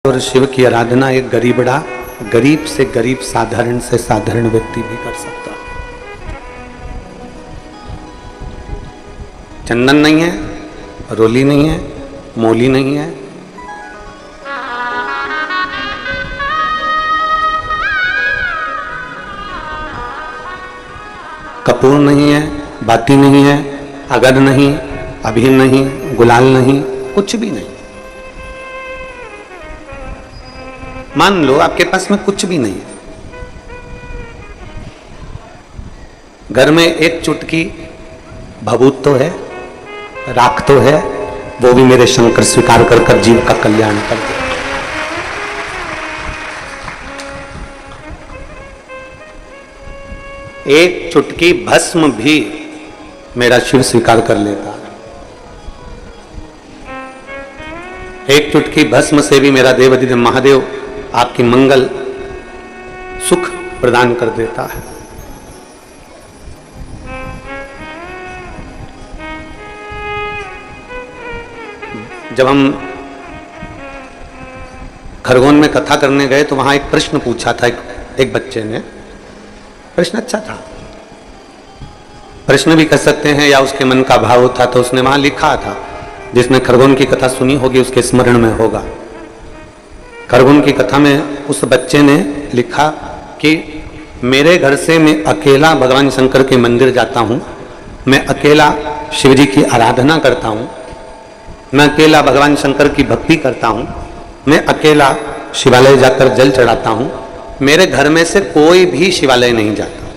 और शिव की आराधना एक गरीब से गरीब साधारण से साधारण व्यक्ति भी कर सकता है। चंदन नहीं है, रोली नहीं है, मोली नहीं है, कपूर नहीं है, बाती नहीं है, अगद नहीं, अबीर नहीं, गुलाल नहीं, कुछ भी नहीं। मान लो आपके पास में कुछ भी नहीं है, घर में एक चुटकी भभूत तो है, राख तो है, वो भी मेरे शंकर स्वीकार कर कर जीव का कल्याण कर दे। एक चुटकी भस्म भी मेरा शिव स्वीकार कर लेता, एक चुटकी भस्म से भी मेरा देवाधिदेव महादेव आपकी मंगल सुख प्रदान कर देता है। जब हम खरगोन में कथा करने गए तो वहां एक प्रश्न पूछा था एक बच्चे ने। प्रश्न अच्छा था, प्रश्न भी कह सकते हैं या उसके मन का भाव था, तो उसने वहां लिखा था, जिसने खरगोन की कथा सुनी होगी उसके स्मरण में होगा। खरगोन की कथा में उस बच्चे ने लिखा कि मेरे घर से मैं अकेला भगवान शंकर के मंदिर जाता हूं, मैं अकेला शिव जी की आराधना करता हूं, मैं अकेला भगवान शंकर की भक्ति करता हूं, मैं अकेला शिवालय जाकर जल चढ़ाता हूं, मेरे घर में से कोई भी शिवालय नहीं जाता।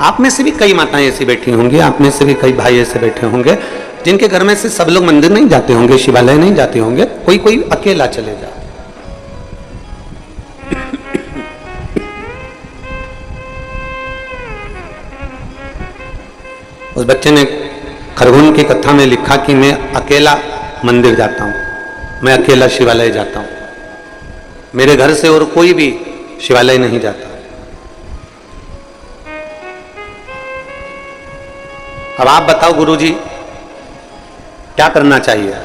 आप में से भी कई माताएं ऐसी बैठी होंगी, आप में से भी कई भाई ऐसे बैठे होंगे जिनके घर में से सब लोग मंदिर नहीं जाते होंगे, शिवालय नहीं जाते होंगे, कोई कोई अकेला चले जाए। उस बच्चे ने खरगोन की कथा में लिखा कि मैं अकेला मंदिर जाता हूं, मैं अकेला शिवालय जाता हूं, मेरे घर से और कोई भी शिवालय नहीं जाता। अब आप बताओ गुरुजी क्या करना चाहिए?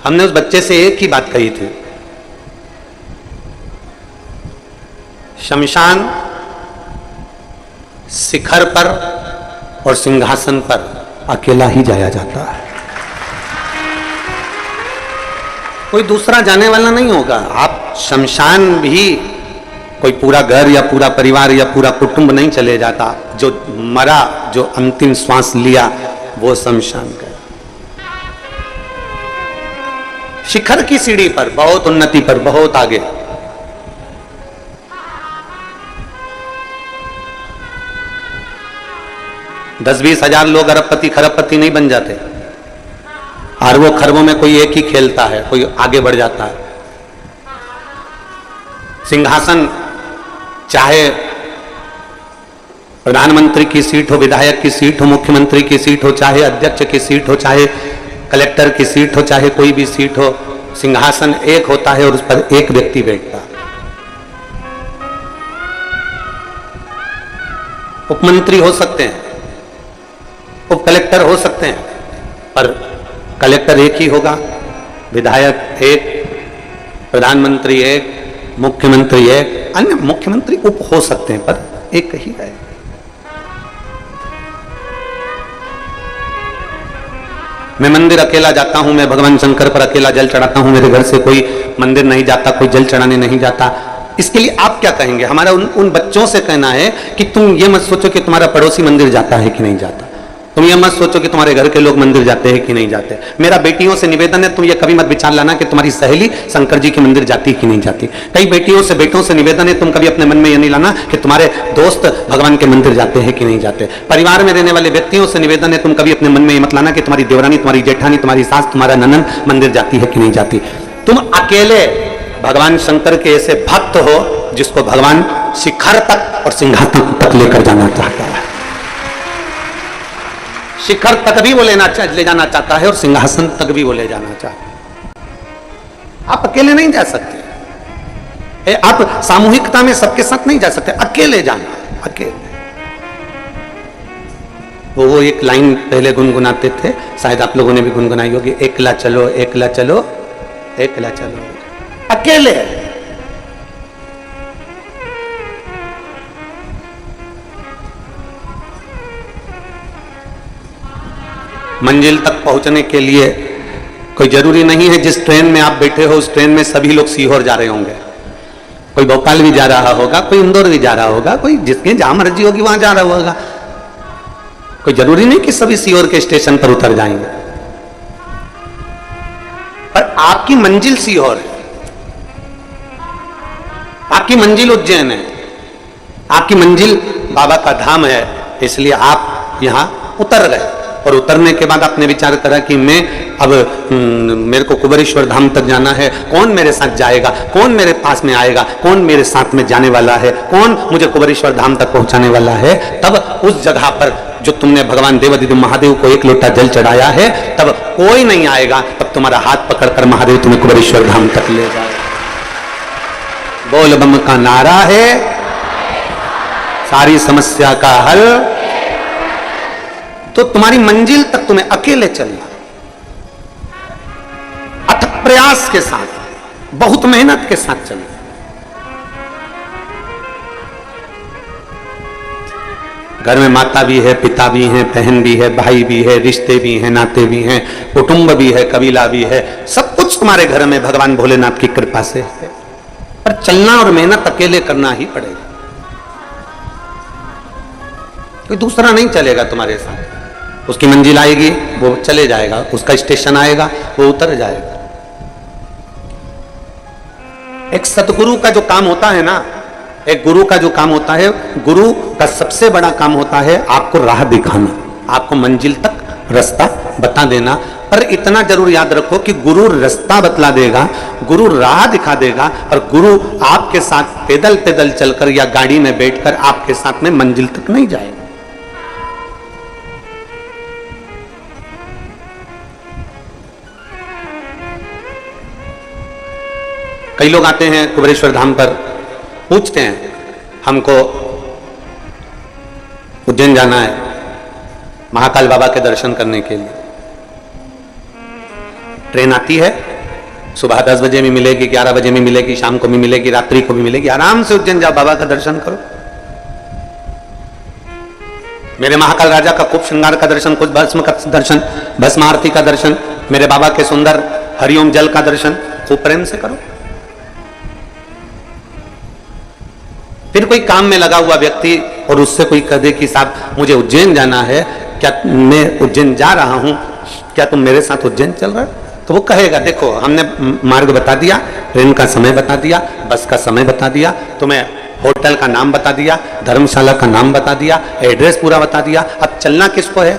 हमने उस बच्चे से एक ही बात कही थी, शमशान शिखर पर और सिंहासन पर अकेला ही जाया जाता है, कोई दूसरा जाने वाला नहीं होगा। आप शमशान भी कोई पूरा घर या पूरा परिवार या पूरा कुटुंब नहीं चले जाता, जो मरा, जो अंतिम श्वास लिया वो शमशान गया। शिखर की सीढ़ी पर, बहुत उन्नति पर, बहुत आगे, दस 20 हजार लोग अरबपति खरबपति नहीं बन जाते, अरबों खरबों में कोई एक ही खेलता है, कोई आगे बढ़ जाता है। सिंहासन चाहे प्रधानमंत्री की सीट हो, विधायक की सीट हो, मुख्यमंत्री की सीट हो, चाहे अध्यक्ष की सीट हो, चाहे कलेक्टर की सीट हो, चाहे कोई भी सीट हो, सिंहासन एक होता है और उस पर एक व्यक्ति बैठता है। उपमंत्री हो सकते हैं, उप कलेक्टर हो सकते हैं, पर कलेक्टर एक ही होगा, विधायक एक, प्रधानमंत्री एक, मुख्यमंत्री एक, अन्य मुख्यमंत्री उप हो सकते हैं पर एक ही है। मैं मंदिर अकेला जाता हूं, मैं भगवान शंकर पर अकेला जल चढ़ाता हूं, मेरे घर से कोई मंदिर नहीं जाता, कोई जल चढ़ाने नहीं जाता। इसके लिए आप क्या कहेंगे? हमारा उन बच्चों से कहना है कि तुम ये मत सोचो कि तुम्हारा पड़ोसी मंदिर जाता है कि नहीं जाता, तुम ये मत सोचो कि तुम्हारे घर के लोग मंदिर जाते हैं कि नहीं जाते। मेरा बेटियों से निवेदन है, तुम ये कभी मत विचार लाना कि तुम्हारी सहेली शंकर जी के मंदिर जाती है कि नहीं जाती। कई बेटियों से बेटों से निवेदन है, तुम कभी अपने मन में ये नहीं लाना कि तुम्हारे दोस्त भगवान के मंदिर जाते हैं कि नहीं जाते। परिवार में रहने वाले व्यक्तियों से निवेदन है, तुम कभी अपने मन में ये मत लाना कि तुम्हारी देवरानी, तुम्हारी जेठानी, तुम्हारी सास, तुम्हारा ननद मंदिर जाती है कि नहीं जाती। तुम अकेले भगवान शंकर के ऐसे भक्त हो जिसको भगवान शिखर तक और सिंहासन तक लेकर जाना चाहता है। शिखर तक भी वो ले जाना चाहता है और सिंहासन तक भी वो ले जाना चाहता है। आप अकेले नहीं जा सकते, आप सामूहिकता में सबके साथ नहीं जा सकते, अकेले जाना, अकेले। वो एक लाइन पहले गुनगुनाते थे, शायद आप लोगों ने भी गुनगुनाई होगी, एकला चलो एकला चलो एकला चलो, अकेले। मंजिल तक पहुंचने के लिए कोई जरूरी नहीं है जिस ट्रेन में आप बैठे हो उस ट्रेन में सभी लोग सीहोर जा रहे होंगे। कोई भोपाल भी जा रहा होगा, कोई इंदौर भी जा रहा होगा, कोई जिसके जहां मर्जी होगी वहां जा रहा होगा। कोई जरूरी नहीं कि सभी सीहोर के स्टेशन पर उतर जाएंगे, पर आपकी मंजिल सीहोर है, आपकी मंजिल उज्जैन है, आपकी मंजिल बाबा का धाम है। इसलिए आप यहां उतर गए और उतरने के बाद आपने विचार करा कि मैं अब मेरे को कुबेरेश्वर धाम तक जाना है, कौन मेरे साथ जाएगा, कौन मेरे पास में आएगा, कौन मेरे साथ में जाने वाला है, कौन मुझे कुबेरेश्वर धाम तक पहुंचाने वाला है। तब उस जगह पर जो तुमने भगवान देवादिदेव महादेव को एक लोटा जल चढ़ाया है, तब कोई नहीं आएगा, तब तुम्हारा हाथ पकड़कर महादेव तुम्हें कुबेरेश्वर धाम तक ले जाए। बोल बम का नारा है, सारी समस्या का हल। तो तुम्हारी मंजिल तक तुम्हें अकेले चलना, अथक प्रयास के साथ, बहुत मेहनत के साथ चलना। घर में माता भी है, पिता भी है, बहन भी है, भाई भी है, रिश्ते भी हैं, नाते भी हैं, कुटुंब भी है, कबीला भी है, सब कुछ तुम्हारे घर में भगवान भोलेनाथ की कृपा से है। पर चलना और मेहनत अकेले करना ही पड़ेगा, कोई दूसरा नहीं चलेगा तुम्हारे साथ। उसकी मंजिल आएगी वो चले जाएगा, उसका स्टेशन आएगा वो उतर जाएगा। एक सतगुरु का जो काम होता है ना, एक गुरु का जो काम होता है, गुरु का सबसे बड़ा काम होता है आपको राह दिखाना, आपको मंजिल तक रास्ता बता देना। पर इतना जरूर याद रखो कि गुरु रास्ता बतला देगा, गुरु राह दिखा देगा, और गुरु आपके साथ पैदल पैदल चलकर या गाड़ी में बैठकर आपके साथ में मंजिल तक नहीं जाएगा। कई लोग आते हैं कुबेरेश्वर धाम पर, पूछते हैं हमको उज्जैन जाना है महाकाल बाबा के दर्शन करने के लिए। ट्रेन आती है, सुबह 10 बजे भी मिलेगी, 11 बजे भी मिलेगी, शाम को भी मिलेगी, रात्रि को भी मिलेगी। आराम से उज्जैन जाओ, बाबा का दर्शन करो। मेरे महाकाल राजा का खूब श्रृंगार का दर्शन, कुछ भस्म का दर्शन, भस्म आरती का दर्शन, मेरे बाबा के सुंदर हरिओम जल का दर्शन खूब प्रेम से करो। फिर कोई काम में लगा हुआ व्यक्ति और उससे कोई कह दे कि साहब मुझे उज्जैन जाना है, क्या मैं उज्जैन जा रहा हूं, क्या तुम मेरे साथ उज्जैन चल रहे हो? तो वो कहेगा देखो हमने मार्ग बता दिया, ट्रेन का समय बता दिया, बस का समय बता दिया, तुम्हें होटल का नाम बता दिया, धर्मशाला का नाम बता दिया, एड्रेस पूरा बता दिया, अब चलना किसको है?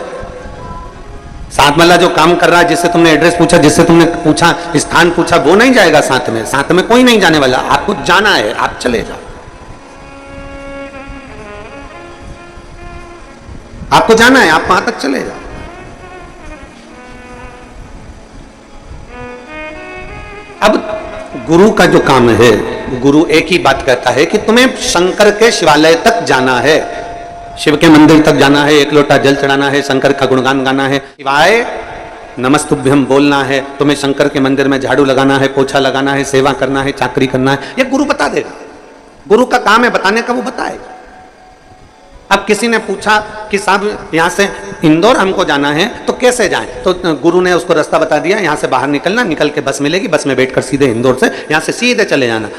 साथ वाला जो काम कर रहा है, जिससे तुमने एड्रेस पूछा, जिससे तुमने पूछा स्थान पूछा, वो नहीं जाएगा साथ में, साथ में कोई नहीं जाने वाला। आपको जाना है, आप चले जाओ, आपको जाना है, आप वहां तक चले जाओ। अब गुरु का जो काम है, गुरु एक ही बात कहता है कि तुम्हें शंकर के शिवालय तक जाना है, शिव के मंदिर तक जाना है, एक लोटा जल चढ़ाना है, शंकर का गुणगान गाना है, शिवाय नमस्तुभ्यम बोलना है, तुम्हें शंकर के मंदिर में झाड़ू लगाना है, पोछा लगाना है, सेवा करना है, चाकरी करना है, ये गुरु बता देगा। गुरु का काम है बताने का, वो बताएगा। अब किसी ने पूछा कि साहब यहाँ से इंदौर हमको जाना है तो कैसे जाएं? तो गुरु ने उसको रास्ता बता दिया, यहाँ से बाहर निकलना, निकल के बस मिलेगी, बस में बैठकर सीधे इंदौर से यहाँ से सीधे चले जाना।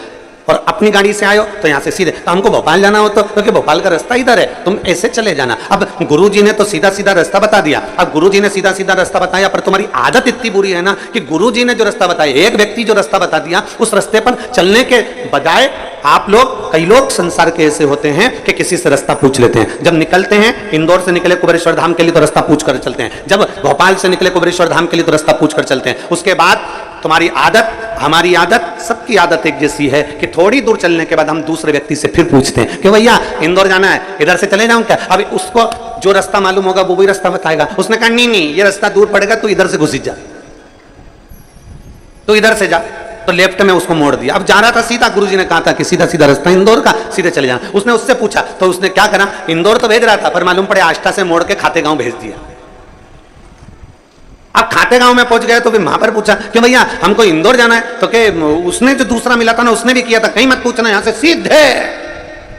और अपनी गाड़ी से आयो तो यहाँ से सीधे, तो हमको भोपाल जाना हो तो क्योंकि भोपाल का रास्ता इधर है, तुम ऐसे चले जाना। अब गुरुजी ने तो सीधा सीधा रास्ता बता दिया। अब गुरुजी ने सीधा सीधा रास्ता बताया, पर तुम्हारी आदत इतनी बुरी है ना कि गुरुजी ने जो रास्ता बताया, एक व्यक्ति जो रास्ता बता दिया, उस रास्ते पर चलने के बजाय आप लोग, कई लोग संसार के ऐसे होते हैं कि किसी से रास्ता पूछ लेते हैं। जब निकलते हैं, इंदौर से निकले कुबेरेश्वर धाम के लिए तो रास्ता पूछ कर चलते हैं, जब भोपाल से निकले कुबेरेश्वर धाम के लिए तो रास्ता पूछ कर चलते हैं। उसके बाद तुम्हारी आदत, हमारी आदत, सबकी आदत एक जैसी है कि थोड़ी दूर चलने के बाद हम दूसरे व्यक्ति से फिर पूछते हैं कि भैया इंदौर जाना है, इधर से चले जाऊं क्या? अभी उसको जो रास्ता मालूम होगा वो भी रास्ता बताएगा। उसने कहा नहीं नहीं, ये रास्ता दूर पड़ेगा, तू इधर से घुस जा, तू इधर से जा। तो लेफ्ट में उसको मोड़ दिया। अब जा रहा था सीधा, गुरुजी ने कहा था कि सीधा सीधा रास्ता इंदौर का, सीधे चले जाना। उसने उससे पूछा तो उसने क्या करा, इंदौर तो भेज रहा था पर मालूम पड़े आष्टा से मोड़ के खाते गांव भेज दिया। अब खाते गांव में पहुंच गए तो फिर वहां पर पूछा कि भैया हमको इंदौर जाना है, तो के उसने जो दूसरा मिला था ना उसने भी किया था, कहीं मत पूछना, यहां से सीधे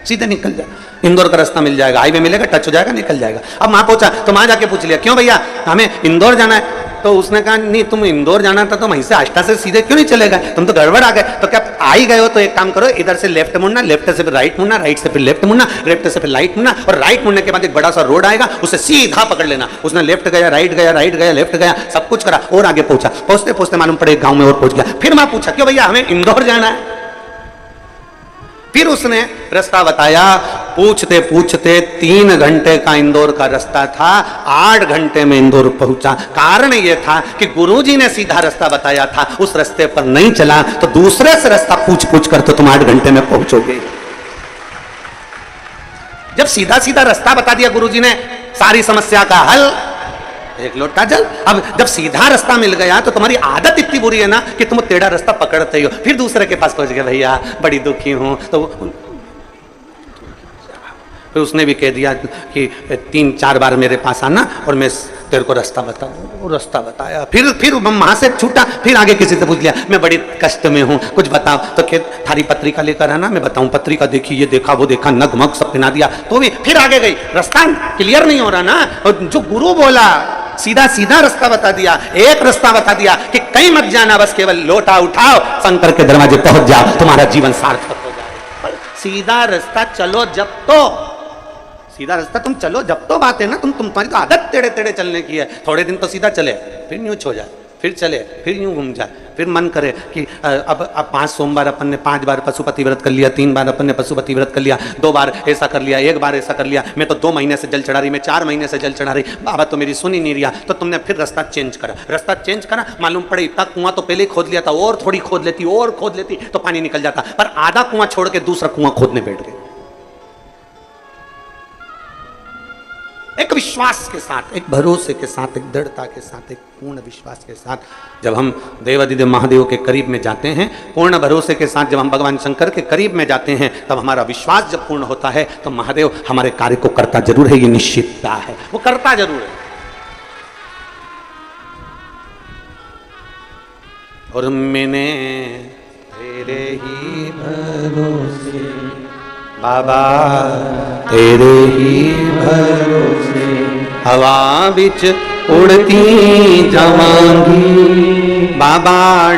सीधे निकल जा, इंदौर का रास्ता मिल जाएगा, हाईवे मिलेगा, टच हो जाएगा, निकल जाएगा। अब वहां पहुंचा तो वहां जाके पूछ लिया क्यों भैया हमें इंदौर जाना है, तो उसने कहा नहीं तुम इंदौर जाना था तो वहीं से आष्टा से सीधे क्यों नहीं चले गए, तुम तो गड़बड़ आ गए। तो क्या आ ही गए हो तो एक काम करो, इधर से लेफ्ट मुड़ना, लेफ्ट से फिर राइट मुड़ना, राइट से फिर लेफ्ट मुड़ना, लेफ्ट से फिर राइट मुड़ना, और राइट मुड़ने के बाद एक बड़ा सा रोड आएगा उसे सीधा पकड़ लेना। उसने लेफ्ट गया, राइट गया, राइट गया, लेफ्ट गया, सब कुछ करा और आगे पहुंचा। पहुंचते पहुंचते मालूम पड़े गांव में और पहुंच गया। फिर वहां पूछा क्यों भैया हमें इंदौर जाना है, फिर उसने रास्ता बताया। पूछते पूछते 3 घंटे का इंदौर का रास्ता था, 8 घंटे में इंदौर पहुंचा। कारण यह था कि गुरुजी ने सीधा रास्ता बताया था, उस रास्ते पर नहीं चला तो दूसरे से रास्ता पूछ पूछ कर तो तुम 8 घंटे में पहुंचोगे। जब सीधा सीधा रास्ता बता दिया गुरुजी ने, सारी समस्या का हल एक लोटा जल। अब जब सीधा रास्ता मिल गया तो तुम्हारी आदत इतनी बुरी है ना कि तुम टेढ़ा रास्ता पकड़ते ही हो। फिर दूसरे के पास पहुंच गए, भैया बड़ी दुखी हूं, तो फिर उसने भी कह दिया कि 3-4 बार मेरे पास आना और मैं तेरे को रास्ता बताऊं। रास्ता बताया, फिर वहां से छूटा, फिर आगे किसी से पूछ लिया मैं बड़ी कष्ट में हूं कुछ बताओ, तो थारी पत्रिका लेकर आना, मैं बताऊं पत्रिका देखी, ये देखा वो देखा, नगमग सब पिना दिया, तो भी फिर आगे गई। रास्ता क्लियर नहीं हो रहा ना, और जो गुरु बोला सीधा सीधा रास्ता बता दिया, एक रास्ता बता दिया कि कहीं मत जाना, बस केवल लोटा उठाओ, शंकर के दरवाजे पहुंच जाओ, तुम्हारा जीवन सार्थक हो जाए। सीधा रास्ता चलो जब तो, सीधा रास्ता तुम चलो जब तो बात है ना, तुम्हारी तो आदत टेढ़े टेढ़े चलने की है। थोड़े दिन तो सीधा चले, फिर यूं हो जाए, फिर चले, फिर यूं घूम जाए, फिर मन करे कि अब 5 सोमवार अपन ने 5 बार पशुपति व्रत कर लिया, 3 बार अपन ने पशुपति व्रत कर लिया, 2 बार ऐसा कर लिया, 1 बार ऐसा कर लिया, मैं तो 2 महीने से जल चढ़ा रही, मैं 4 महीने से जल चढ़ा रही, बाबा तो मेरी सुन ही नहीं रिया। तो तुमने फिर रास्ता चेंज करा, रास्ता चेंज करा, मालूम पड़े इतना कुआं तो पहले ही खोद लिया था, और थोड़ी खोद लेती और खोद लेती तो पानी निकल जाता, पर आधा कुआं छोड़ के दूसरा कुआं खोदने बैठ गए। एक विश्वास के साथ, एक भरोसे के साथ, एक दृढ़ता के साथ, एक पूर्ण विश्वास के साथ जब हम देवाधिदेव महादेव के करीब में जाते हैं, पूर्ण भरोसे के साथ जब हम भगवान शंकर के करीब में जाते हैं, तब हमारा विश्वास जब पूर्ण होता है तो महादेव हमारे कार्य को करता जरूर है, ये निश्चितता है, वो करता जरूर है। और मैंने तेरे ही भरोसे बाबा, तेरे ही भरोसे हवा बिच उड़ती जावांगी, बाबा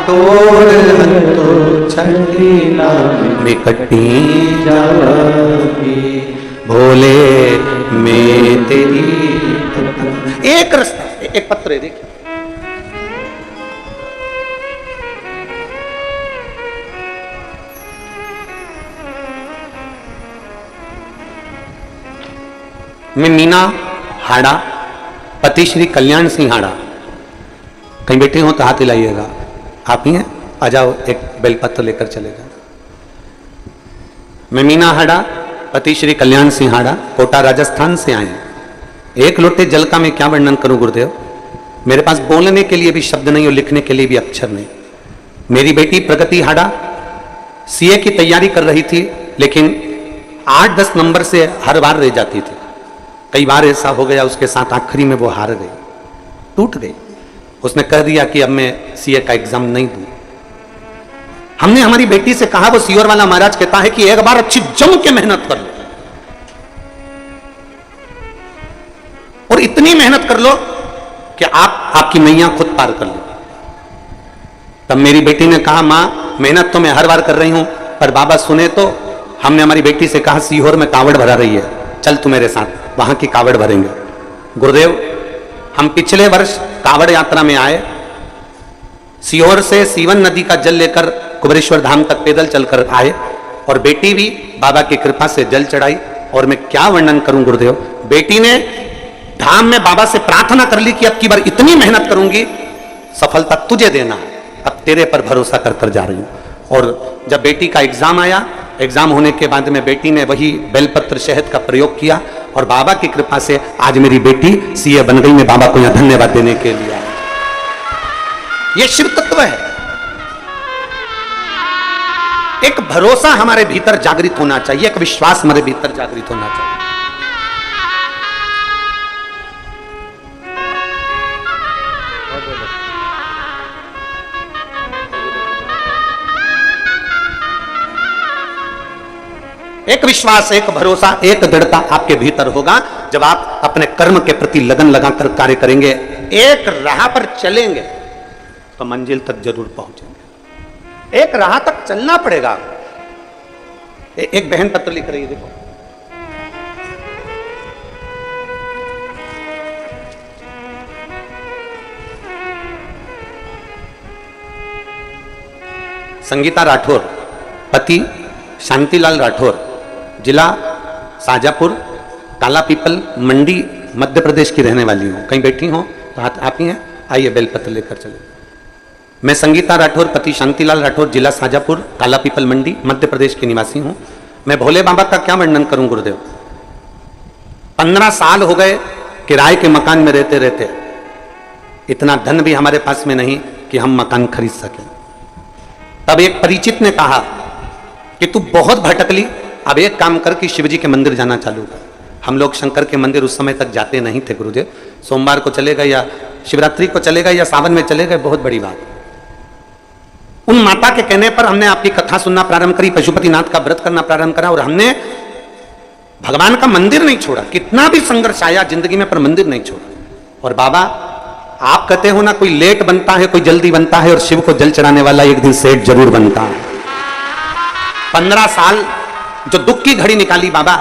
डोर हंतो छठी निकटी जावांगी, भोले मैं तेरी। एक रास्ता, एक पत्र है देखिए, मैं मीना हाड़ा, पति श्री कल्याण सिंह हाड़ा, कहीं बैठे हो तो हाथ हिलाइएगा, आप ही हैं, आ जाओ, एक बेलपत्र लेकर चले जाओ। मैं मीना हाड़ा, पति श्री कल्याण सिंह हाड़ा, कोटा राजस्थान से आए। एक लोटे जल का मैं क्या वर्णन करूं गुरुदेव, मेरे पास बोलने के लिए भी शब्द नहीं और लिखने के लिए भी अक्षर नहीं। मेरी बेटी प्रगति हाड़ा सीए की तैयारी कर रही थी, लेकिन 8-10 नंबर से हर बार रह जाती थी। कई बार ऐसा हो गया उसके साथ, आखिरी में वो हार गई, टूट गई। उसने कह दिया कि अब मैं सीए का एग्जाम नहीं दूं। हमने हमारी बेटी से कहा, वो सीओर वाला महाराज कहता है कि एक बार अच्छी जम के मेहनत कर लो, और इतनी मेहनत कर लो कि आपकी नैया खुद पार कर लो। तब मेरी बेटी ने कहा, मां मेहनत तो मैं हर बार कर रही हूं, पर बाबा सुने तो। हमने हमारी बेटी से कहा, सीहोर में कावड़ भरा रही है, चल तू मेरे साथ, वहां की कावड़ भरेंगे। गुरुदेव, हम पिछले वर्ष कावड़ यात्रा में आए, सीहोर से सीवन नदी का जल लेकर कुबेरेश्वर धाम तक पैदल चलकर आए, और बेटी भी बाबा की कृपा से जल चढ़ाई। और मैं क्या वर्णन करूं गुरुदेव, बेटी ने धाम में बाबा से प्रार्थना कर ली कि अब की बार इतनी मेहनत करूंगी, सफलता तुझे देना, अब तेरे पर भरोसा कर कर जा रही हूं। और जब बेटी का एग्जाम आया, एग्जाम होने के बाद में बेटी ने वही बेलपत्र शहद का प्रयोग किया, और बाबा की कृपा से आज मेरी बेटी सीए बन गई। मैं बाबा को यहां धन्यवाद देने के लिए आया। यह शिव तत्व है। एक भरोसा हमारे भीतर जागृत होना चाहिए, एक विश्वास हमारे भीतर जागृत होना चाहिए। एक विश्वास, एक भरोसा, एक दृढ़ता आपके भीतर होगा जब आप अपने कर्म के प्रति लगन लगाकर कार्य करेंगे, एक राह पर चलेंगे तो मंजिल तक जरूर पहुंचेंगे। एक राह तक चलना पड़ेगा। एक बहन पत्र लिख रही है, देखो। संगीता राठौर, पति शांतिलाल राठौर, जिला शाजापुर, काला पीपल मंडी, मध्य प्रदेश की रहने वाली हूँ। कहीं बैठी हो तो आप ही हैं, आइए बेलपत्र लेकर चले। मैं संगीता राठौर, पति शांतिलाल राठौर, जिला शाजापुर, काला पीपल मंडी, मध्य प्रदेश की निवासी हूँ। मैं भोले बाबा का क्या वर्णन करूं गुरुदेव। 15 साल हो गए किराए के मकान में रहते रहते, इतना धन भी हमारे पास में नहीं कि हम मकान खरीद सकें। तब एक परिचित ने कहा कि तू बहुत भटकली, अब एक काम कर कि शिवजी के मंदिर जाना चालू कर। हम लोग शंकर के मंदिर उस समय तक जाते नहीं थे गुरुदेव। सोमवार को चले गए या शिवरात्रि को चले गए या सावन में चले गए, बहुत बड़ी बात। उन माता के कहने पर हमने आपकी कथा सुनना प्रारंभ करी, पशुपतिनाथ का व्रत करना प्रारंभ करा और हमने भगवान का मंदिर नहीं छोड़ा। कितना भी संघर्ष आया जिंदगी में पर मंदिर नहीं छोड़ा। और बाबा आप कहते हो ना, कोई लेट बनता है कोई जल्दी बनता है, और शिव को जल चढ़ाने वाला एक दिन सेठ जरूर बनता है। 15 साल जो दुख की घड़ी निकाली बाबा,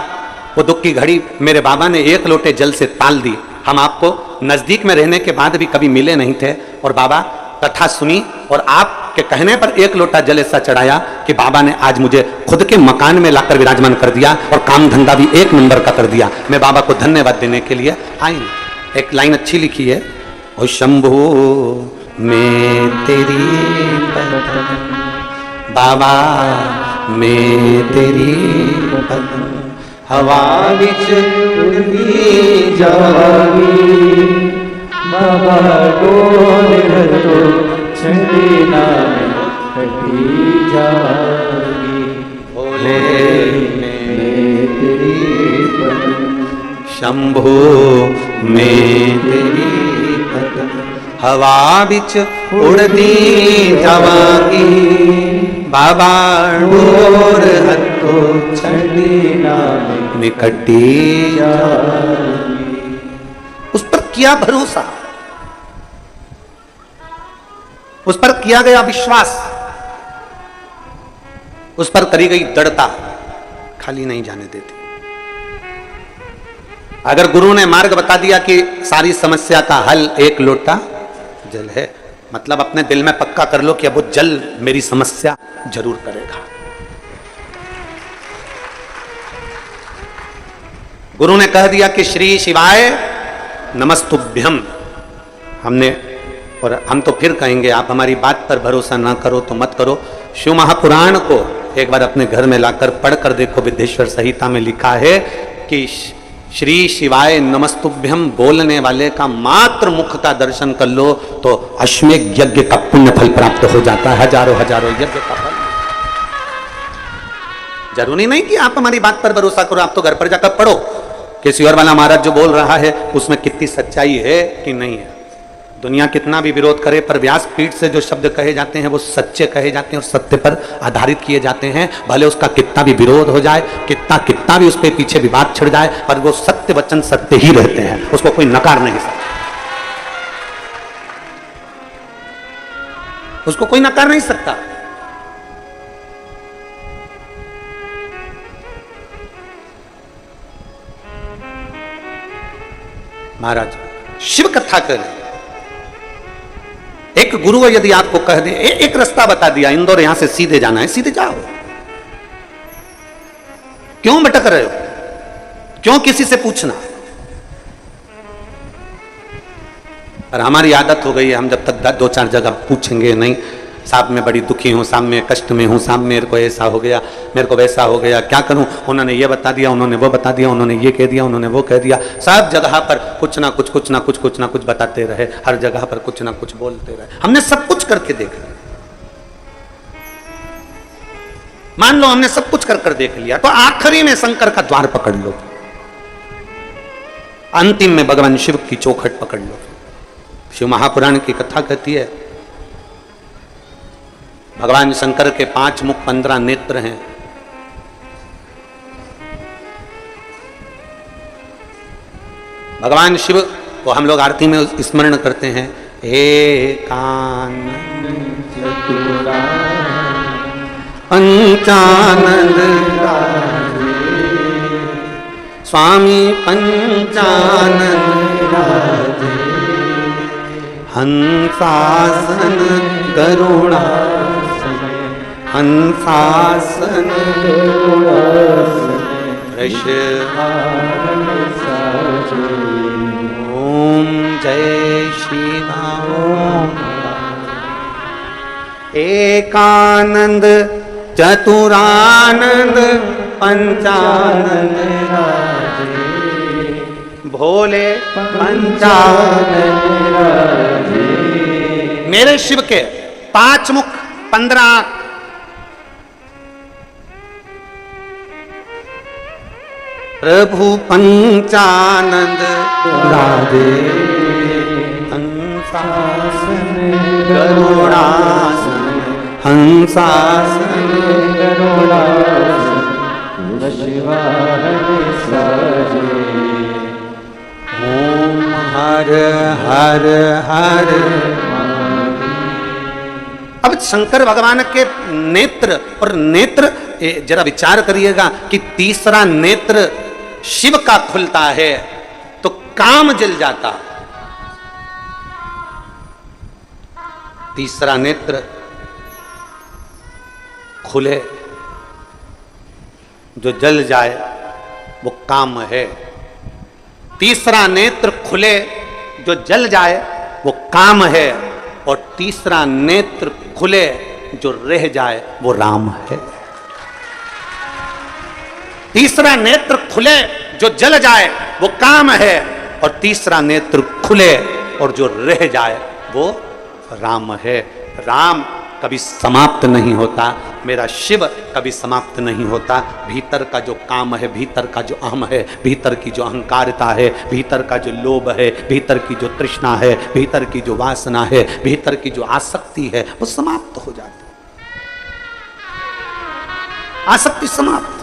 वो दुख की घड़ी मेरे बाबा ने एक लोटे जल से ताल दी। हम आपको नजदीक में रहने के बाद भी कभी मिले नहीं थे, और बाबा कथा सुनी और आपके कहने पर एक लोटा जल ऐसा चढ़ाया कि बाबा ने आज मुझे खुद के मकान में लाकर विराजमान कर दिया और काम धंधा भी एक नंबर का कर दिया। मैं बाबा को धन्यवाद देने के लिए आई। एक लाइन अच्छी लिखी है, ओ शंभू मैं तेरी बाबा मैं तेरी हवा विच उड़दी जावी, बाबा डोल रखो छंडी नाम कटी जावी, भोले मैं तेरी पत्नी, शंभू मैं तेरी हवा बिच उड़दी जावांगी, बाबा डोर हथो छंडी नाम निकटी जावी। उस पर किया भरोसा, उस पर किया गया विश्वास, उस पर करी गई दृढ़ता खाली नहीं जाने देती। अगर गुरु ने मार्ग बता दिया कि सारी समस्या का हल एक लोटा जल है, मतलब अपने दिल में पक्का कर लो कि अब वो जल मेरी समस्या जरूर करेगा। गुरु ने कह दिया कि श्री शिवाय नमस्तुभ्यम, हमने, और हम तो फिर कहेंगे आप हमारी बात पर भरोसा ना करो तो मत करो। शिव महापुराण को एक बार अपने घर में लाकर पढ़कर देखो। विद्येश्वर संहिता में लिखा है कि श्री शिवाय नमस्तुभ्यम बोलने वाले का मात्र मुख का दर्शन कर लो तो अश्वमेध यज्ञ का पुण्य फल प्राप्त हो जाता है, हजारों हजारों यज्ञ का फल। जरूरी नहीं कि आप हमारी बात पर भरोसा करो, आप तो घर पर जाकर पढ़ो किसी और वाला महाराज जो बोल रहा है उसमें कितनी सच्चाई है कि नहीं है। दुनिया कितना भी विरोध करे पर व्यासपीठ से जो शब्द कहे जाते हैं वो सच्चे कहे जाते हैं और सत्य पर आधारित किए जाते हैं। भले उसका कितना भी विरोध हो जाए, कितना भी उसके पीछे विवाद छिड़ जाए, पर वो सत्य वचन सत्य ही रहते हैं, उसको कोई नकार नहीं सकता, उसको कोई नकार नहीं सकता। महाराज शिव कथा करें, एक गुरु यदि आपको कह दे, एक रास्ता बता दिया, इंदौर यहां से सीधे जाना है, सीधे जाओ। क्यों भटक रहे हो, क्यों किसी से पूछना। पर हमारी आदत हो गई है, हम जब तक 2-4 जगह पूछेंगे नहीं, साहब मैं बड़ी दुखी हूँ, साहब मैं कष्ट में हूँ, साहब मेरे को ऐसा हो गया, मेरे को वैसा हो गया, क्या करूँ, उन्होंने ये बता दिया, उन्होंने वो बता दिया, उन्होंने ये कह दिया, उन्होंने वो कह दिया। सब जगह पर कुछ ना कुछ बताते रहे, हर जगह पर कुछ ना कुछ बोलते रहे। हमने सब कुछ करके देखा, मान लो हमने सब कुछ कर कर देख लिया, तो आखिरी में शंकर का द्वार पकड़ लो, अंतिम में भगवान शिव की चौखट पकड़ लो। शिव महापुराण की कथा कहती है भगवान शंकर के 5 मुख 15 नेत्र हैं। भगवान शिव को हम लोग आरती में स्मरण करते हैं, एकानंद पंचानंद स्वामी पंचानंद हंसासन करुणा हंसासन ओम जय शिवा ओम। एकानंद चतुरानंद पंचानंद भोले पंचानंद। मेरे शिव के 5 मुख 15 आंख, प्रभु पंचानंद राधे हंसासन करुणासन हंसासन करुणासन ओम हर हर हर। अब शंकर भगवान के नेत्र, और नेत्र जरा विचार करिएगा कि तीसरा नेत्र शिव का खुलता है तो काम जल जाता। तीसरा नेत्र खुले जो जल जाए वो काम है। तीसरा नेत्र खुले जो जल जाए वो काम है, और तीसरा नेत्र खुले जो रह जाए वो राम है। तीसरा नेत्र खुले जो जल जाए वो काम है, और तीसरा नेत्र खुले और जो रह जाए वो राम है। राम कभी समाप्त नहीं होता, मेरा शिव कभी समाप्त नहीं होता। भीतर का जो काम है, भीतर का जो अहम है, भीतर की जो अहंकारता है, भीतर का जो लोभ है, भीतर की जो तृष्णा है, भीतर की जो वासना है, भीतर की जो आसक्ति है, वो समाप्त हो जाती है। आसक्ति समाप्त।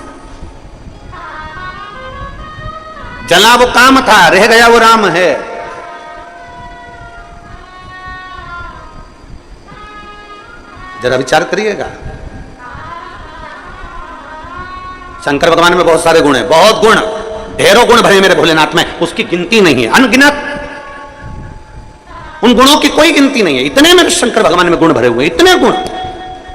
जला वो काम था, रह गया वो राम है। जरा विचार करिएगा। शंकर भगवान में बहुत सारे गुण हैं, बहुत गुण, ढेरों गुण भरे मेरे भोलेनाथ में, उसकी गिनती नहीं है, अनगिनत। उन गुणों की कोई गिनती नहीं है। इतने मेरे शंकर भगवान में गुण भरे हुए, इतने गुण।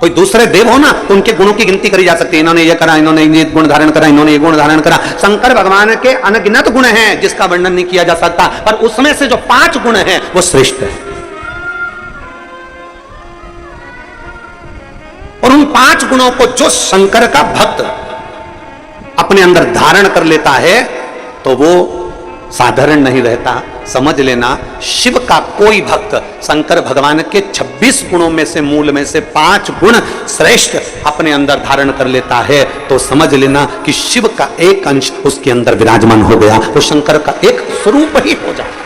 कोई दूसरे देव हो ना तो उनके गुणों की गिनती करी जा सकती है, इन्होंने ये करा, इन्होंने ये गुण धारण करा, इन्होंने ये गुण धारण करा। शंकर भगवान के अनगिनत गुण हैं जिसका वर्णन नहीं किया जा सकता, पर उसमें से जो 5 गुण हैं वो श्रेष्ठ है। और उन 5 गुणों को जो शंकर का भक्त अपने अंदर धारण कर लेता है तो वो साधारण नहीं रहता। समझ लेना, शिव का कोई भक्त शंकर भगवान के 26 गुणों में से, मूल में से 5 गुण श्रेष्ठ अपने अंदर धारण कर लेता है तो समझ लेना कि शिव का एक अंश उसके अंदर विराजमान हो गया, वो शंकर का एक स्वरूप ही हो जाता।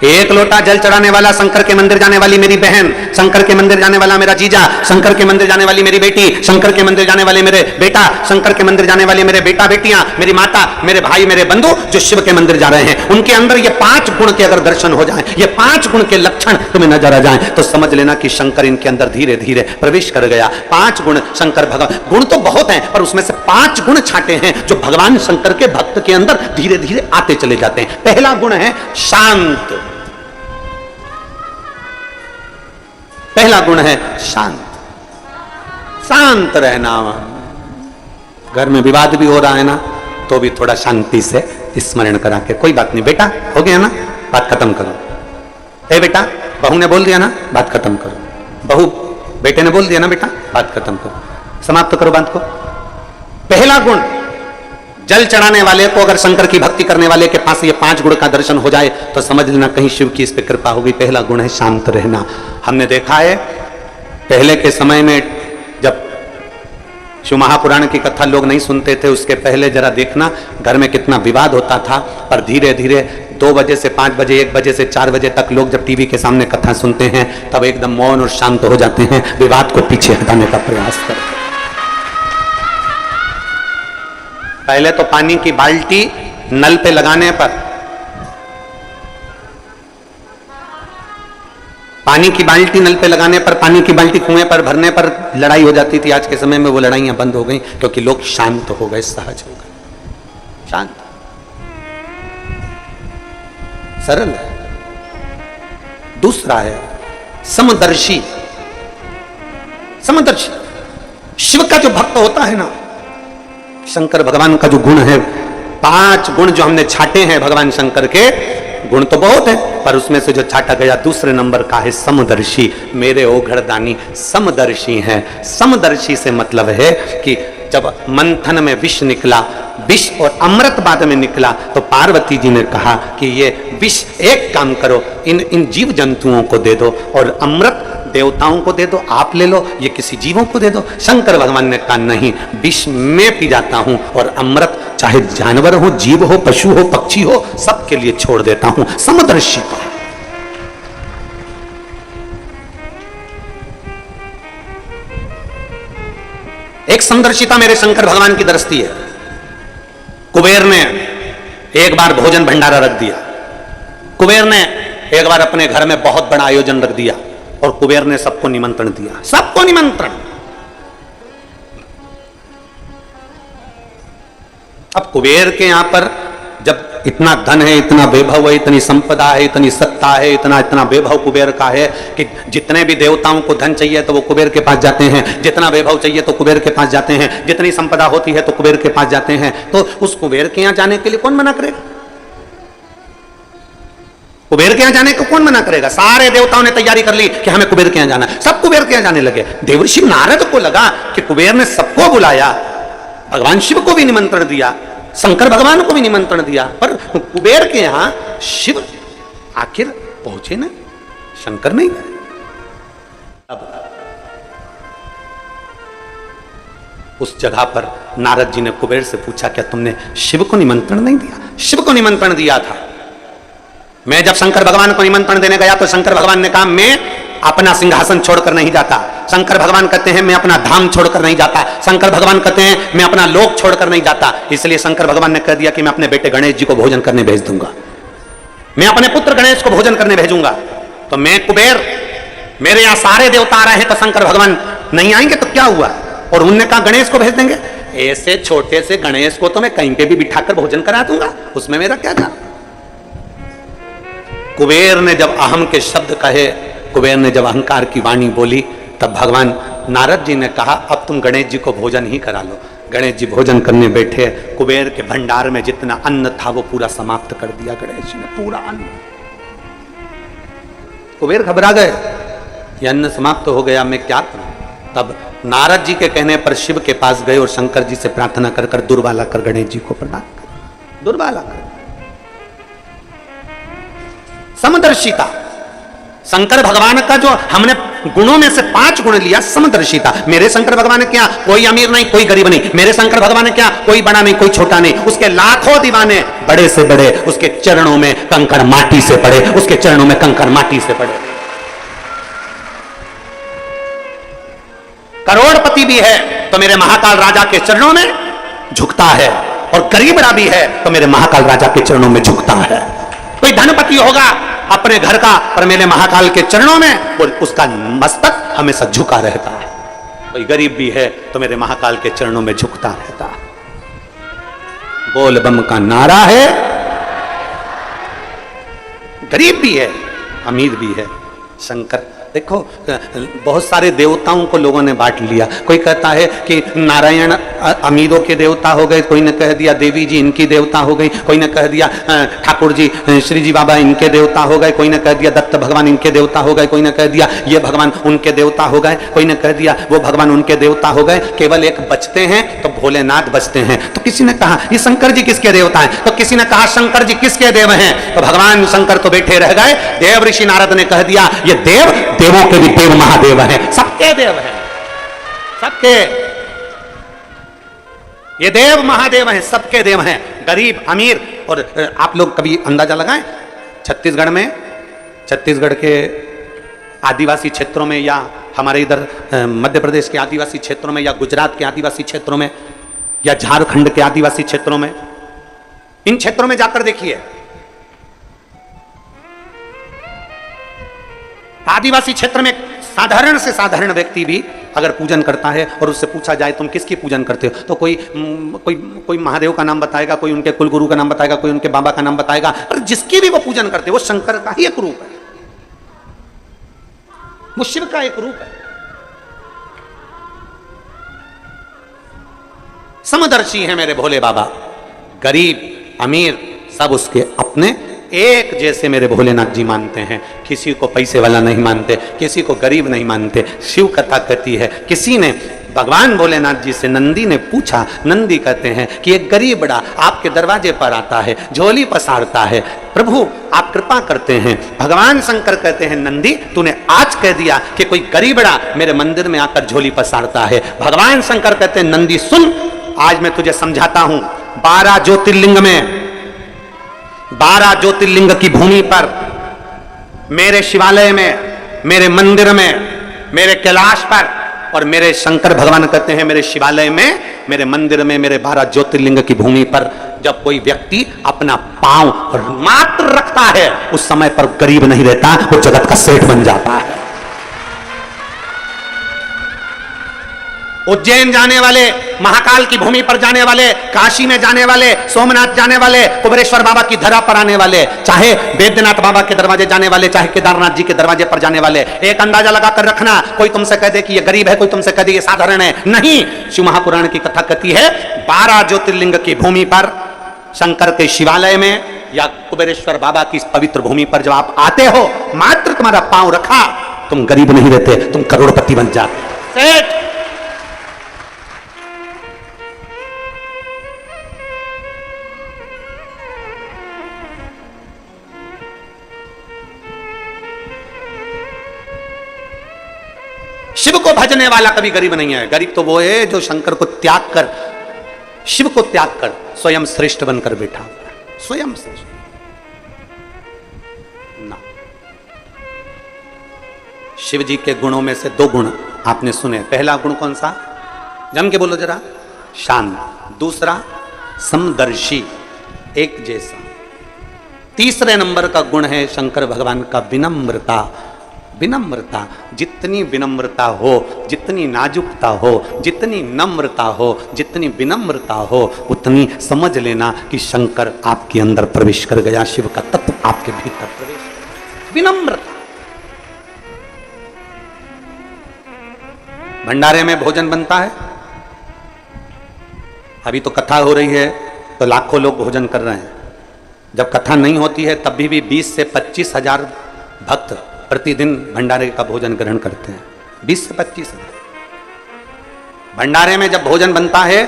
एक लोटा जल चढ़ाने वाला शंकर के मंदिर जाने वाली मेरी बहन, शंकर के मंदिर जाने वाला मेरा जीजा, शंकर के मंदिर जाने वाली मेरी बेटी, शंकर के मंदिर जाने वाले मेरे बेटा, शंकर के मंदिर जाने वाले मेरे बेटा बेटियां, मेरी माता, मेरे भाई, मेरे बंधु जो शिव के मंदिर जा रहे हैं, उनके अंदर ये 5 गुण के अगर दर्शन हो जाएं, ये 5 गुण के लक्षण तुम्हें नजर आ जाएं तो समझ लेना कि शंकर इनके अंदर धीरे धीरे प्रवेश कर गया। 5 गुण शंकर भगवान, गुण तो बहुत हैं पर उसमें से 5 गुण छांटे हैं जो भगवान शंकर के भक्त के अंदर धीरे धीरे आते चले जाते हैं। पहला गुण है शांत। पहला गुण है शांत, शांत रहना। घर में विवाद भी हो रहा है ना तो भी थोड़ा शांति से स्मरण करा के, कोई बात नहीं बेटा, हो गया ना, बात खत्म करो। ए बेटा, बहू ने बोल दिया ना, बात खत्म करो। बहू बेटे ने बोल दिया ना बेटा, बात खत्म करो, समाप्त करो बात को। पहला गुण, जल चढ़ाने वाले को अगर शंकर की भक्ति करने वाले के पास ये 5 गुण का दर्शन हो जाए तो समझ लेना कहीं शिव की इस पे कृपा होगी। पहला गुण है शांत रहना। हमने देखा है पहले के समय में जब शिव महापुराण की कथा लोग नहीं सुनते थे, उसके पहले जरा देखना घर में कितना विवाद होता था। पर धीरे धीरे 2 बजे से 5 बजे, 1 बजे से 4 बजे तक लोग जब टीवी के सामने कथा सुनते हैं तब एकदम मौन और शांत हो जाते हैं, विवाद को पीछे हटाने का प्रयास करते हैं। पहले तो पानी की बाल्टी नल पे लगाने पर, पानी की बाल्टी नल पे लगाने पर, पानी की बाल्टी कुएं पर भरने पर लड़ाई हो जाती थी। आज के समय में वो लड़ाइयां बंद हो गई क्योंकि लोग शांत हो गए, सहज हो गए, शांत, सरल है। दूसरा है समदर्शी। समदर्शी शिव का जो भक्त होता है ना, शंकर भगवान का जो गुण है, 5 गुण जो हमने छाटे हैं भगवान शंकर के, गुण तो बहुत है पर उसमें से जो छाटा गया दूसरे नंबर का है समदर्शी। मेरे ओघड़दानी समदर्शी हैं। समदर्शी से मतलब है कि जब मंथन में विष निकला, विष और अमृत बाद में निकला, तो पार्वती जी ने कहा कि ये विष एक काम करो, इन जीव जंतुओं को दे दो और अमृत देवताओं को दे दो, आप ले लो, ये किसी जीवों को दे दो। शंकर भगवान ने कहा नहीं, विष मैं पी जाता हूं और अमृत चाहे जानवर हो, जीव हो, पशु हो, पक्षी हो, सबके लिए छोड़ देता हूं। समदर्शी को एक समदर्शिता मेरे शंकर भगवान की दृष्टि है। कुबेर ने एक बार भोजन भंडारा रख दिया, कुबेर ने एक बार अपने घर में बहुत बड़ा आयोजन रख दिया और कुबेर ने सबको निमंत्रण दिया, सबको निमंत्रण। अब कुबेर के यहां पर जब इतना धन है, इतना वैभव है, इतनी संपदा है, इतनी सत्ता है, इतना इतना वैभव कुबेर का है कि जितने भी देवताओं को धन चाहिए तो वो कुबेर के पास जाते हैं, जितना वैभव चाहिए तो कुबेर के पास जाते हैं, जितनी संपदा होती है तो कुबेर के पास जाते हैं। तो उस कुबेर के यहां जाने के लिए कौन मना करेगा? कुबेर के यहां जाने को कौन मना करेगा? सारे देवताओं ने तैयारी कर ली कि हमें कुबेर के यहां जाना है, सब कुबेर के यहां जाने लगे। देवर्षि नारद को लगा कि कुबेर ने सबको बुलाया, भगवान शिव को भी निमंत्रण दिया, शंकर भगवान को भी निमंत्रण दिया, पर कुबेर के यहां शिव आखिर पहुंचे नहीं, शंकर नहीं गए। अब उस जगह पर नारद जी ने कुबेर से पूछा, क्या तुमने शिव को निमंत्रण नहीं दिया? शिव को निमंत्रण दिया था। मैं जब शंकर भगवान को निमंत्रण देने गया तो शंकर भगवान ने कहा मैं अपना सिंहासन छोड़कर नहीं जाता। शंकर भगवान कहते हैं मैं अपना धाम छोड़कर नहीं जाता। शंकर भगवान कहते हैं मैं अपना लोक छोड़कर नहीं जाता। इसलिए शंकर भगवान ने कह दिया कि मैं अपने बेटे गणेश जी को भोजन करने भेज दूंगा, मैं अपने पुत्र गणेश को भोजन करने भेजूंगा। तो मैं कुबेर, मेरे यहां सारे देवता आ रहे हैं तो शंकर भगवान नहीं आएंगे तो क्या हुआ? और उन्होंने कहा गणेश को भेज देंगे। ऐसे छोटे से गणेश को तो मैं कहीं पे भी बिठाकर भोजन करा दूंगा, उसमें मेरा क्या था? कुबेर ने जब अहम के शब्द कहे, कुबेर ने जब अहंकार की वाणी बोली, तब भगवान नारद जी ने कहा अब तुम गणेश जी को भोजन ही करा लो। गणेश जी भोजन करने बैठे, कुबेर के भंडार में जितना अन्न था वो पूरा समाप्त कर दिया गणेश जी ने, पूरा अन्न। कुबेर घबरा गए, ये अन्न समाप्त हो गया, मैं क्या करूं? तब नारद जी के कहने पर शिव के पास गए और शंकर जी से प्रार्थना कर कर दुर्वाला कर गणेश जी को प्रदान कर, दुर्वाला कर। समदर्शिता, शंकर भगवान का जो हमने गुणों में से 5 गुण लिया, समदर्शिता। मेरे शंकर भगवान क्या कोई अमीर नहीं, कोई गरीब नहीं। मेरे शंकर भगवान क्या कोई बड़ा नहीं, कोई छोटा नहीं। उसके लाखों दीवाने, बड़े से बड़े, उसके चरणों में कंकड़ माटी से पड़े, उसके चरणों में कंकड़ माटी से पड़े। करोड़पति भी है तो मेरे महाकाल राजा के चरणों में झुकता है, और गरीबड़ा भी है तो मेरे महाकाल राजा के चरणों में झुकता है। कोई धनपति होगा अपने घर का, पर मेरे महाकाल के चरणों में और उसका मस्तक हमेशा झुका रहता है। कोई गरीब भी है तो मेरे महाकाल के चरणों में झुकता रहता है। बोल बम का नारा है। गरीब भी है, अमीर भी है। शंकर देखो, बहुत सारे देवताओं को लोगों ने बांट लिया। कोई कहता है कि नारायण अमीरों के देवता हो गए, कोई ने कह दिया देवी जी इनकी देवता हो गई, कोई ने कह दिया ठाकुर जी श्री जी बाबा इनके देवता हो गए, कोई ने कह दिया दत्त भगवान इनके देवता हो गए, कोई ने कह दिया ये भगवान उनके देवता हो गए, कोई ने कह दिया वो भगवान उनके देवता हो गए। केवल एक बचते हैं तो भोलेनाथ बचते हैं। तो किसी ने कहा ये शंकर जी किसके देवता हैं, तो किसी ने कहा शंकर जी किसके देव हैं, तो भगवान शंकर तो बैठे रह गए। देव ऋषि नारद ने कह दिया ये देव देवों के भी देव महादेव हैं, सबके देव हैं, सब आपके। ये देव महादेव हैं, सबके देव हैं, गरीब अमीर। और आप लोग कभी अंदाजा लगाएं, छत्तीसगढ़ के आदिवासी क्षेत्रों में, या हमारे इधर मध्य प्रदेश के आदिवासी क्षेत्रों में, या गुजरात के आदिवासी क्षेत्रों में, या झारखंड के आदिवासी क्षेत्रों में, इन क्षेत्रों में जाकर देखिए, आदिवासी क्षेत्र में साधारण से साधारण व्यक्ति भी अगर पूजन करता है और उससे पूछा जाए तुम किसकी पूजन करते हो, तो कोई महादेव का नाम बताएगा, कोई उनके कुलगुरु का नाम बताएगा, कोई उनके बाबा का नाम बताएगा। और जिसकी भी वो पूजन करते हैं वो शंकर का ही एक रूप है, वो शिव का एक रूप है। समदर्शी है मेरे भोले बाबा, गरीब अमीर सब उसके अपने एक जैसे मेरे भोलेनाथ जी मानते हैं। किसी को पैसे वाला नहीं मानते, किसी को गरीब नहीं मानते। शिव कथा कहती है, किसी ने भगवान भोलेनाथ जी से नंदी ने पूछा, नंदी कहते हैं कि एक गरीब बड़ा आपके दरवाजे पर आता है, झोली पसारता है, प्रभु आप कृपा करते हैं। भगवान शंकर कहते हैं, नंदी तूने आज कह दिया कि कोई गरीब बड़ा मेरे मंदिर में आकर झोली पसारता है। भगवान शंकर कहते हैं, नंदी सुन, आज मैं तुझे समझाता हूं। 12 ज्योतिर्लिंग में, 12 ज्योतिर्लिंग की भूमि पर, मेरे शिवालय में, मेरे मंदिर में, मेरे कैलाश पर, और मेरे शंकर भगवान कहते हैं मेरे शिवालय में, मेरे मंदिर में, मेरे 12 ज्योतिर्लिंग की भूमि पर जब कोई व्यक्ति अपना पांव मात्र रखता है, उस समय पर गरीब नहीं रहता, वो जगत का सेठ बन जाता है। उज्जैन जाने वाले, महाकाल की भूमि पर जाने वाले, काशी में जाने वाले, सोमनाथ जाने वाले, कुबेरेश्वर बाबा की धरा पर आने वाले, चाहे बैद्यनाथ बाबा के दरवाजे जाने वाले, चाहे केदारनाथ जी के दरवाजे पर जाने वाले, एक अंदाजा लगाकर रखना, कोई तुमसे कह दे कि ये गरीब है, कोई तुमसे कह दे ये साधारण है, नहीं। शिव महापुराण की कथा कहती है 12 ज्योतिर्लिंग की भूमि पर, शंकर के शिवालय में या कुबेरेश्वर बाबा की पवित्र भूमि पर जब आप आते हो, मात्र तुम्हारा पांव रखा, तुम गरीब नहीं रहते, तुम करोड़पति बन जाते। सेठ शिव को भजने वाला कभी गरीब नहीं है। गरीब तो वो है जो शंकर को त्याग कर, शिव को त्याग कर स्वयं श्रेष्ठ बनकर बैठा, स्वयं श्रेष्ठ ना। शिव जी के गुणों में से 2 गुण आपने सुने। पहला गुण कौन सा? जम के बोलो जरा। शांत। दूसरा समदर्शी, एक जैसा। तीसरे नंबर का गुण है शंकर भगवान का विनम्रता। विनम्रता, जितनी विनम्रता हो, जितनी नाजुकता हो, जितनी नम्रता हो, जितनी विनम्रता हो, उतनी समझ लेना कि शंकर आपके अंदर प्रवेश कर गया, शिव का तत्व आपके भीतर प्रवेश कर। विनम्रता। भंडारे में भोजन बनता है, अभी तो कथा हो रही है तो लाखों लोग भोजन कर रहे हैं। जब कथा नहीं होती है तब भी 20 से 25 हजार भक्त प्रतिदिन भंडारे का भोजन ग्रहण करते हैं। 20 से 25 हजार। भंडारे में जब भोजन बनता है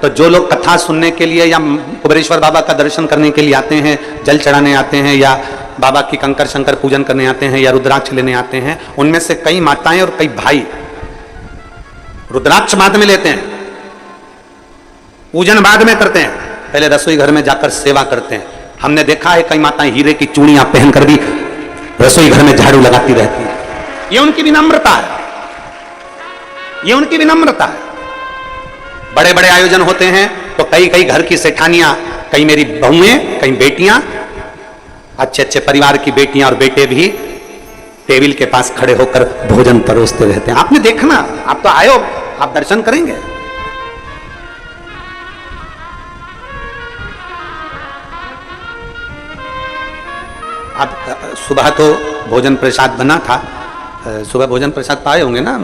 तो जो लोग कथा सुनने के लिए या कुबेरेश्वर बाबा का दर्शन करने के लिए आते हैं, जल चढ़ाने आते हैं, या बाबा की कंकर शंकर पूजन करने आते हैं, या रुद्राक्ष लेने आते हैं, उनमें से कई माताएं और कई भाई रुद्राक्ष बाद में लेते हैं, पूजन बाद में करते हैं, पहले रसोई घर में जाकर सेवा करते हैं। हमने देखा है कई माताएं हीरे की चूड़ियां पहनकर भी रसोई घर में झाड़ू लगाती रहती है। ये उनकी विनम्रता है, ये उनकी विनम्रता है। बड़े बड़े आयोजन होते हैं तो कई कई घर की सेठानियां, कई मेरी बहुएं, कई बेटियां, अच्छे अच्छे परिवार की बेटियां और बेटे भी टेबल के पास खड़े होकर भोजन परोसते रहते हैं। आपने देखना, आप तो आयो, आप दर्शन करेंगे। अब सुबह तो भोजन प्रसाद बना था, सुबह भोजन प्रसाद पाए होंगे ना,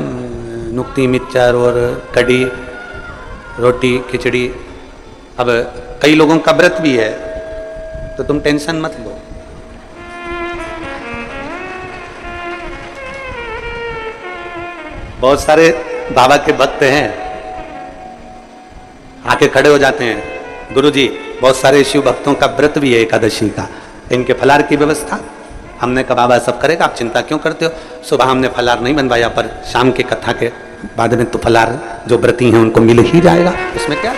नुक्ती मिक्सचर और कड़ी, रोटी, खिचड़ी। अब कई लोगों का व्रत भी है तो तुम टेंशन मत लो। बहुत सारे बाबा के भक्त हैं, आके खड़े हो जाते हैं, गुरुजी बहुत सारे शिव भक्तों का व्रत भी है एकादशी का, इनके फलार की व्यवस्था। हमने कहा बाबा सब करेगा, आप चिंता क्यों करते हो। सुबह हमने फलार नहीं बनवाया, पर शाम की कथा के बाद में तो फलाहार जो व्रती हैं उनको मिल ही जाएगा, उसमें क्या।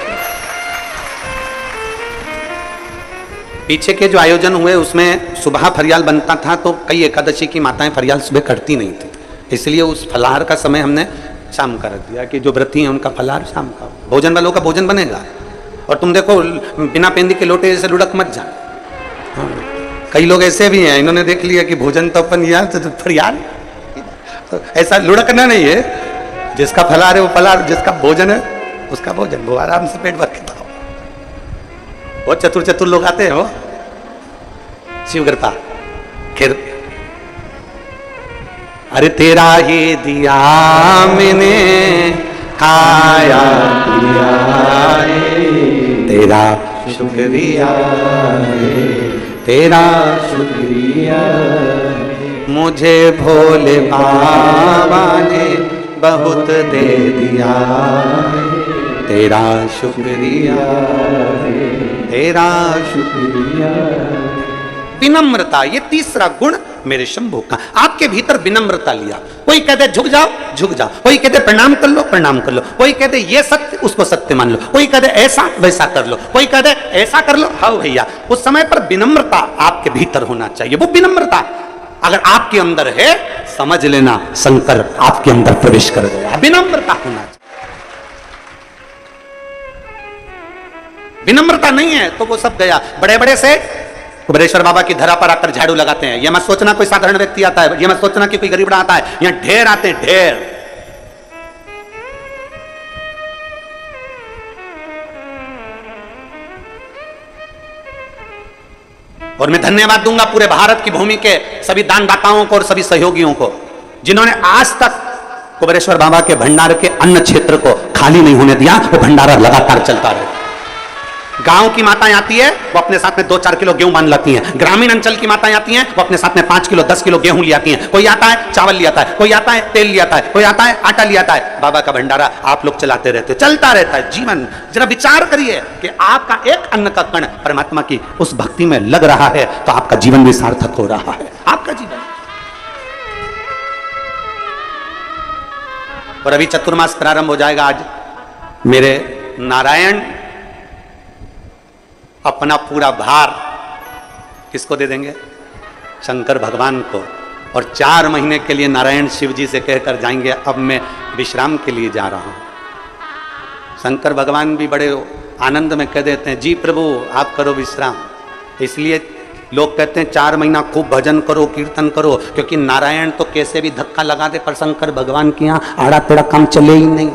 पीछे के जो आयोजन हुए उसमें सुबह फरियाल बनता था, तो कई एकादशी की माताएं फरियाल सुबह करती नहीं थी, इसलिए उस फलाहार का समय हमने शाम का रख दिया कि जो व्रती हैं उनका फलाहार शाम का, भोजन वालों का भोजन बनेगा। और तुम देखो बिना पेंदी के लोटे जैसे लुढ़क मत जा। कई लोग ऐसे भी हैं, इन्होंने देख लिया कि भोजन तो अपन यार तो फरियाल, तो ऐसा लुढ़कना नहीं है। जिसका फलाहार है वो फलाहार, जिसका भोजन है उसका भोजन, वो आराम से पेट भर के खाओ। बहुत चतुर चतुर लोग आते हैं, वो शिव कृपा। खैर, अरे तेरा ही दिया मैंने खाया पिया तेरा शुक्रिया तेरा शुक्रिया मुझे भोले बाबा ने बहुत दे दिया तेरा शुक्रिया तेरा शुक्रिया। विनम्रता, ये तीसरा गुण मेरे शंभू का। आपके भीतर विनम्रता लिया। कोई कहते झुक जाओ झुक जाओ, कोई कहते प्रणाम कर लो प्रणाम कर लो, कोई कहते ये सत्य उसको सत्य मान लो, कोई कहते ऐसा वैसा कर लो, कोई कहते ऐसा कर लो। हाँ भैया, उस समय पर विनम्रता आपके भीतर होना चाहिए। वो विनम्रता अगर आपके अंदर है, समझ लेना शंकर आपके अंदर प्रवेश कर गया। विनम्रता होना चाहिए। विनम्रता नहीं है तो वो सब गया। बड़े बड़े से कुबेरेश्वर बाबा की धरा पर आकर झाड़ू लगाते हैं। यह मत सोचना कोई साधारण व्यक्ति आता है, यह मत सोचना कि कोई गरीब आता है, यहां ढेर आते हैं, ढेर। और मैं धन्यवाद दूंगा पूरे भारत की भूमि के सभी दानदाताओं को और सभी सहयोगियों को, जिन्होंने आज तक कुबेरेश्वर बाबा के भंडार के अन्न क्षेत्र को खाली नहीं होने दिया। वो भंडारा लगातार चलता रहे। गांव की माताएं आती है, वो अपने साथ में 2-4 किलो गेहूं बांध लाती हैं। ग्रामीण अंचल की माताएं आती हैं, वो अपने साथ में 5 किलो 10 किलो गेहूं ले आती हैं। कोई आता है चावल ले आता है, कोई आता है तेल ले आता है, कोई आता है आटा ले आता है। बाबा का भंडारा आप लोग चलाते रहते हो, चलता रहता है जीवन। जरा विचार करिए कि आपका एक अन्न का कण परमात्मा की उस भक्ति में लग रहा है तो आपका जीवन भी सार्थक हो रहा है। आपका जीवन। और अभी चतुर्मास प्रारंभ हो जाएगा। आज मेरे नारायण अपना पूरा भार किसको दे देंगे? शंकर भगवान को। और 4 महीने के लिए नारायण शिव जी से कहकर जाएंगे अब मैं विश्राम के लिए जा रहा हूं। शंकर भगवान भी बड़े आनंद में कह देते हैं जी प्रभु आप करो विश्राम। इसलिए लोग कहते हैं 4 महीना खूब भजन करो कीर्तन करो, क्योंकि नारायण तो कैसे भी धक्का लगा दे पर शंकर भगवान के यहाँ आड़ा टेढ़ा काम चले ही नहीं।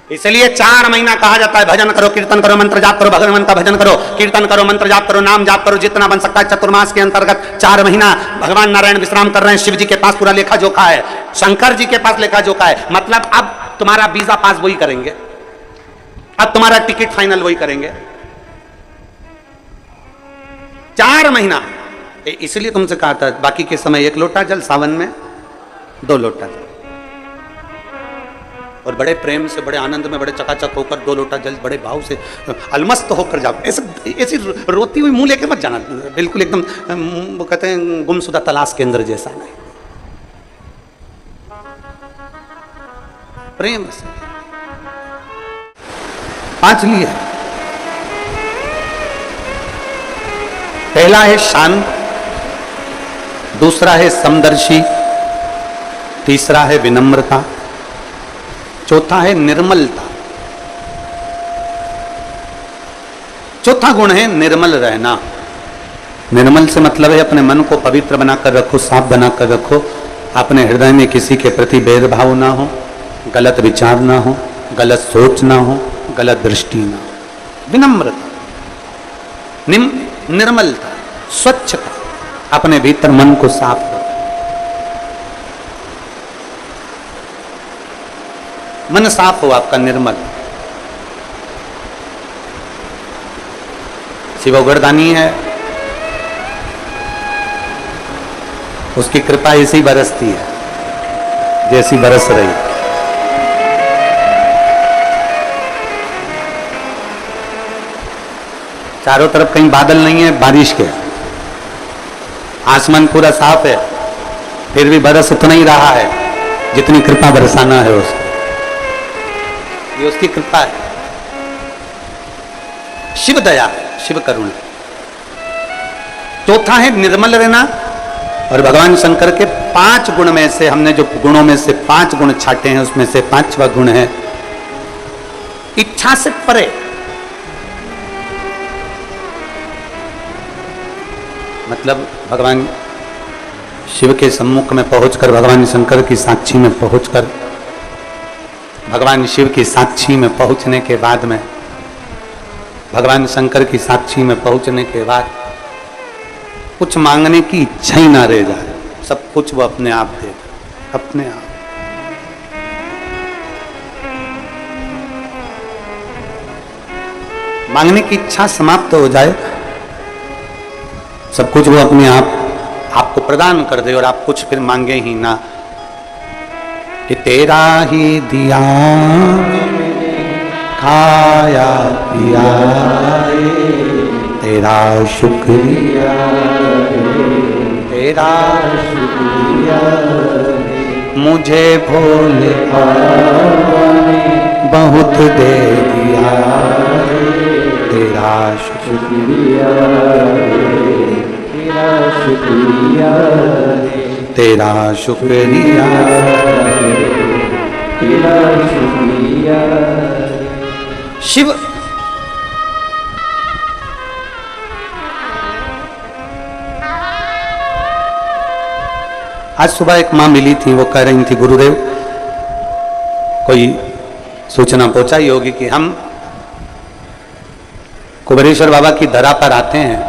इसलिए 4 महीना कहा जाता है भजन करो कीर्तन करो मंत्र जाप करो, भगवान का भजन करो कीर्तन करो मंत्र जाप करो नाम जाप करो, जितना बन सकता है। चतुर्मास के अंतर्गत 4 महीना भगवान नारायण विश्राम कर रहे हैं। शिव जी के पास पूरा लेखा जोखा है, शंकर जी के पास लेखा जोखा है। मतलब अब तुम्हारा वीजा पास वही करेंगे, अब तुम्हारा टिकट फाइनल वही करेंगे। 4 महीना। इसलिए तुमसे कहा था बाकी के समय 1 लोटा जल, सावन में 2 लोटा जल। और बड़े प्रेम से बड़े आनंद में बड़े चकाचक होकर 2 लोटा जल बड़े भाव से अलमस्त होकर जाओ। ऐसी रोती हुई मुंह लेके मत जाना, बिल्कुल एकदम वो कहते हैं गुमशुदा तलाश केंद्र जैसा नहीं, प्रेम से। 5 लिए। पहला है शांत, दूसरा है समदर्शी, तीसरा है विनम्रता, चौथा है निर्मलता। चौथा गुण है निर्मल रहना। निर्मल से मतलब है अपने मन को पवित्र बनाकर रखो, साफ बनाकर रखो। अपने हृदय में किसी के प्रति भेदभाव ना हो, गलत विचार ना हो, गलत सोच ना हो, गलत दृष्टि ना हो। विनम्रता, निर्मलता, स्वच्छता, अपने भीतर मन को साफ करो। मन साफ हो आपका, निर्मल। शिव उगड़दानी है, उसकी कृपा ऐसी बरसती है जैसी बरस रही। चारों तरफ कहीं बादल नहीं है बारिश के, आसमान पूरा साफ है, फिर भी बरस उतना ही रहा है। जितनी कृपा बरसाना है उसको, ये उसकी कृपा है। शिव दया, शिव करुणा। चौथा है निर्मल रहना। और भगवान शंकर के 5 गुण में से, हमने जो गुणों में से 5 गुण छाटे हैं, उसमें से 5वां गुण है इच्छा से परे। मतलब भगवान शिव के सम्मुख में पहुंचकर, भगवान शंकर की साक्षी में पहुंचकर, भगवान शिव की साक्षी में पहुंचने के बाद में, भगवान शंकर की साक्षी में पहुंचने के बाद कुछ मांगने की इच्छा ही ना रह जाए, सब कुछ वो अपने आप दे, अपने आप। मांगने की इच्छा समाप्त हो जाए, सब कुछ वो अपने आप आपको प्रदान कर दे और आप कुछ फिर मांगे ही ना। कि तेरा ही दिया खाया पिया तेरा शुक्रिया, तेरा शुक्रिया मुझे भोले बहुत दे दिया, तेरा शुक्रिया, तेरा शुक्रिया, तेरा शुक्रिया, तेरा शुक्रिया। शिव आज सुबह एक मां मिली थी, वो कह रही थी गुरुदेव कोई सूचना पहुंचाई होगी कि हम कुबेरेश्वर बाबा की धरा पर आते हैं,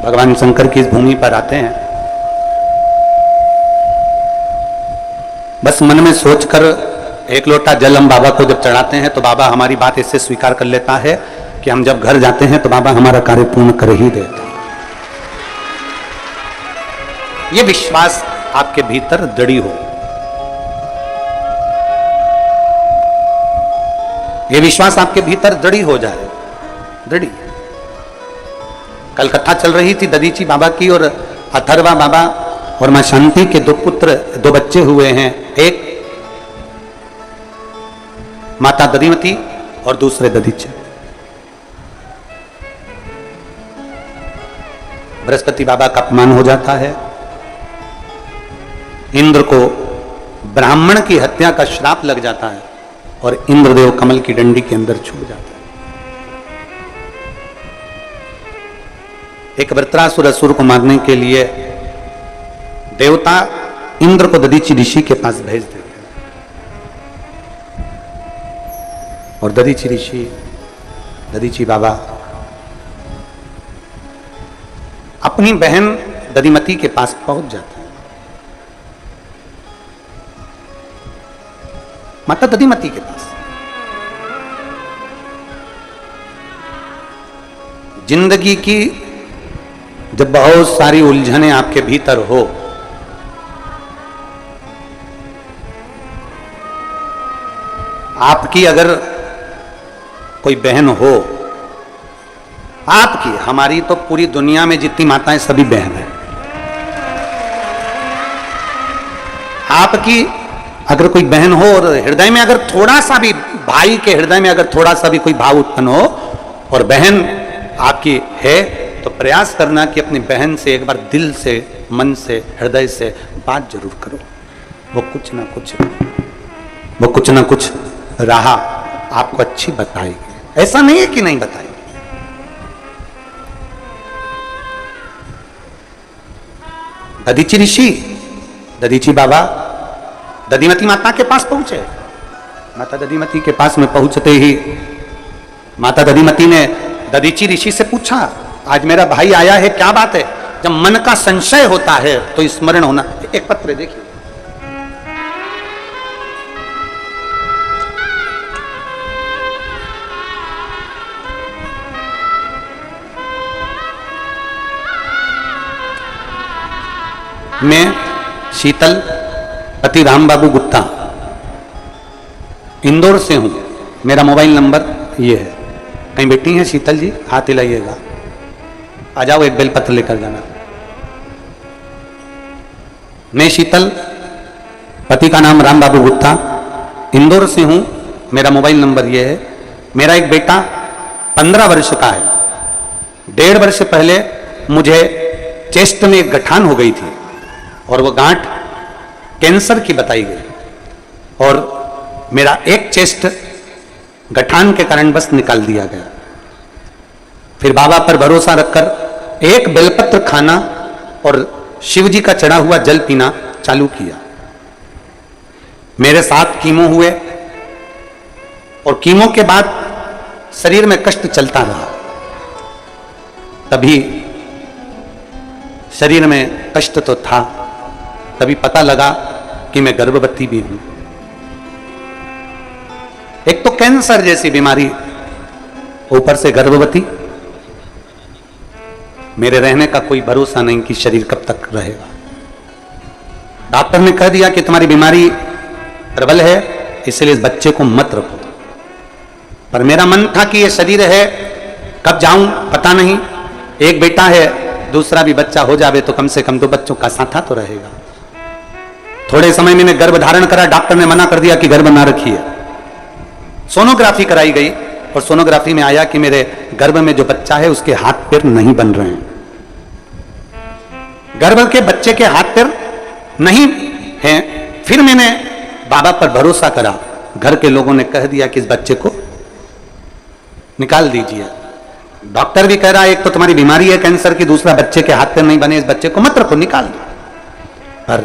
भगवान शंकर की इस भूमि पर आते हैं, बस मन में सोचकर एक लोटा जल हम बाबा को जब चढ़ाते हैं तो बाबा हमारी बात इससे स्वीकार कर लेता है कि हम जब घर जाते हैं तो बाबा हमारा कार्य पूर्ण कर ही देते हैं। ये विश्वास आपके भीतर दृढ़ हो, ये विश्वास आपके भीतर दृढ़ हो जाए, दृढ़। कल कथा चल रही थी दधीची बाबा की, और अथर्वा बाबा और मां शांति के 2 पुत्र, 2 बच्चे हुए हैं, एक माता दधिमती और दूसरे दधीचे। बृहस्पति बाबा का अपमान हो जाता है, इंद्र को ब्राह्मण की हत्या का श्राप लग जाता है और इंद्रदेव कमल की डंडी के अंदर छुप जाता है। एक वृत्रासुर असुर को मारने के लिए देवता इंद्र को दधीची ऋषि के पास भेज देते हैं, और दधीची ऋषि, दधीची बाबा अपनी बहन दधिमती के पास पहुंच जाते हैं। माता दधिमती के पास जिंदगी की जब बहुत सारी उलझनें आपके भीतर हो, आपकी अगर कोई बहन हो, आपकी, हमारी तो पूरी दुनिया में जितनी माताएं सभी बहन हैं, आपकी अगर कोई बहन हो और हृदय में अगर थोड़ा सा भी, भाई के हृदय में अगर थोड़ा सा भी कोई भाव उत्पन्न हो और बहन आपकी है, तो प्रयास करना कि अपनी बहन से एक बार दिल से, मन से, हृदय से बात जरूर करो। वो कुछ ना कुछ राह आपको अच्छी बताएगी, ऐसा नहीं है कि नहीं बताएगी। दधीची ऋषि, दधीची बाबा दधिमती माता के पास पहुंचे। माता दधिमती के पास में पहुंचते ही माता दधिमती ने दधीची ऋषि से पूछा, आज मेरा भाई आया है, क्या बात है? जब मन का संशय होता है तो स्मरण होना। एक पत्र देखिए, मैं शीतल पति राम बाबू गुप्ता इंदौर से हूं, मेरा मोबाइल नंबर ये है। कहीं बैठी हैं शीतल जी? हाथ हिलाइएगा, आ जाओ, एक बेलपत्र लेकर जाना। मैं शीतल पति का नाम राम बाबू गुप्ता, इंदौर से हूं, मेरा मोबाइल नंबर ये है। मेरा एक बेटा 15 वर्ष का है। 1.5 वर्ष पहले मुझे चेस्ट में एक गठान हो गई थी और वो गांठ कैंसर की बताई गई और मेरा एक चेस्ट गठान के कारण बस निकाल दिया गया। फिर बाबा पर भरोसा रखकर एक बेलपत्र खाना और शिव जी का चढ़ा हुआ जल पीना चालू किया। मेरे साथ कीमो हुए और कीमो के बाद शरीर में कष्ट चलता रहा। तभी शरीर में कष्ट तो था, तभी पता लगा कि मैं गर्भवती भी हूं। एक तो कैंसर जैसी बीमारी, ऊपर से गर्भवती। मेरे रहने का कोई भरोसा नहीं कि शरीर कब तक रहेगा। डॉक्टर ने कह दिया कि तुम्हारी बीमारी प्रबल है, इसलिए इस बच्चे को मत रखो। पर मेरा मन था कि ये शरीर है, कब जाऊं पता नहीं। एक बेटा है, दूसरा भी बच्चा हो जावे तो कम से कम 2 बच्चों का साथा तो रहेगा। थोड़े समय मैंने गर्भ धारण करा, डॉक्टर ने मना कर दिया कि गर्भ ना रखिए। सोनोग्राफी कराई गई और सोनोग्राफी में आया कि मेरे गर्भ में जो बच्चा है उसके हाथ पैर नहीं बन रहे हैं। गर्भ के बच्चे के हाथ पैर नहीं हैं। फिर मैंने बाबा पर भरोसा करा, घर के लोगों ने कह दिया कि इस बच्चे को निकाल दीजिए। डॉक्टर भी कह रहा है एक तो तुम्हारी बीमारी है कैंसर की, दूसरा बच्चे के हाथ पैर नहीं बने, इस बच्चे को मत रखो, निकाल दो। पर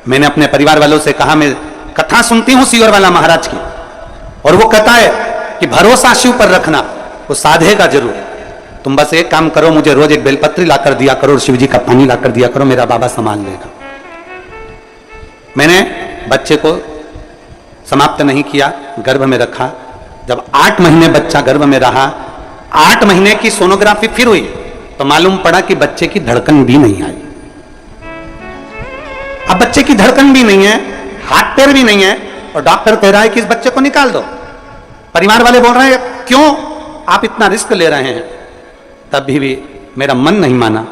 मैंने अपने परिवार वालों से कहा, मैं कथा सुनती हूं सीवर वाला महाराज की, और वो कहता है कि भरोसा शिव पर रखना, वो साधेगा जरूर। तुम बस एक काम करो, मुझे रोज एक बेलपत्री लाकर दिया करो और शिव जी का पानी लाकर दिया करो, मेरा बाबा संभाल लेगा। मैंने बच्चे को समाप्त नहीं किया, गर्भ में रखा। जब 8 महीने बच्चा गर्भ में रहा, 8 महीने की सोनोग्राफी फिर हुई तो मालूम पड़ा कि बच्चे की धड़कन भी नहीं आई। अब बच्चे की धड़कन भी नहीं है, हाथ पैर भी नहीं है, और डॉक्टर कह रहा है कि इस बच्चे को निकाल दो। परिवार वाले बोल रहे हैं क्यों आप इतना रिस्क ले रहे हैं। तभी भी मेरा मन नहीं माना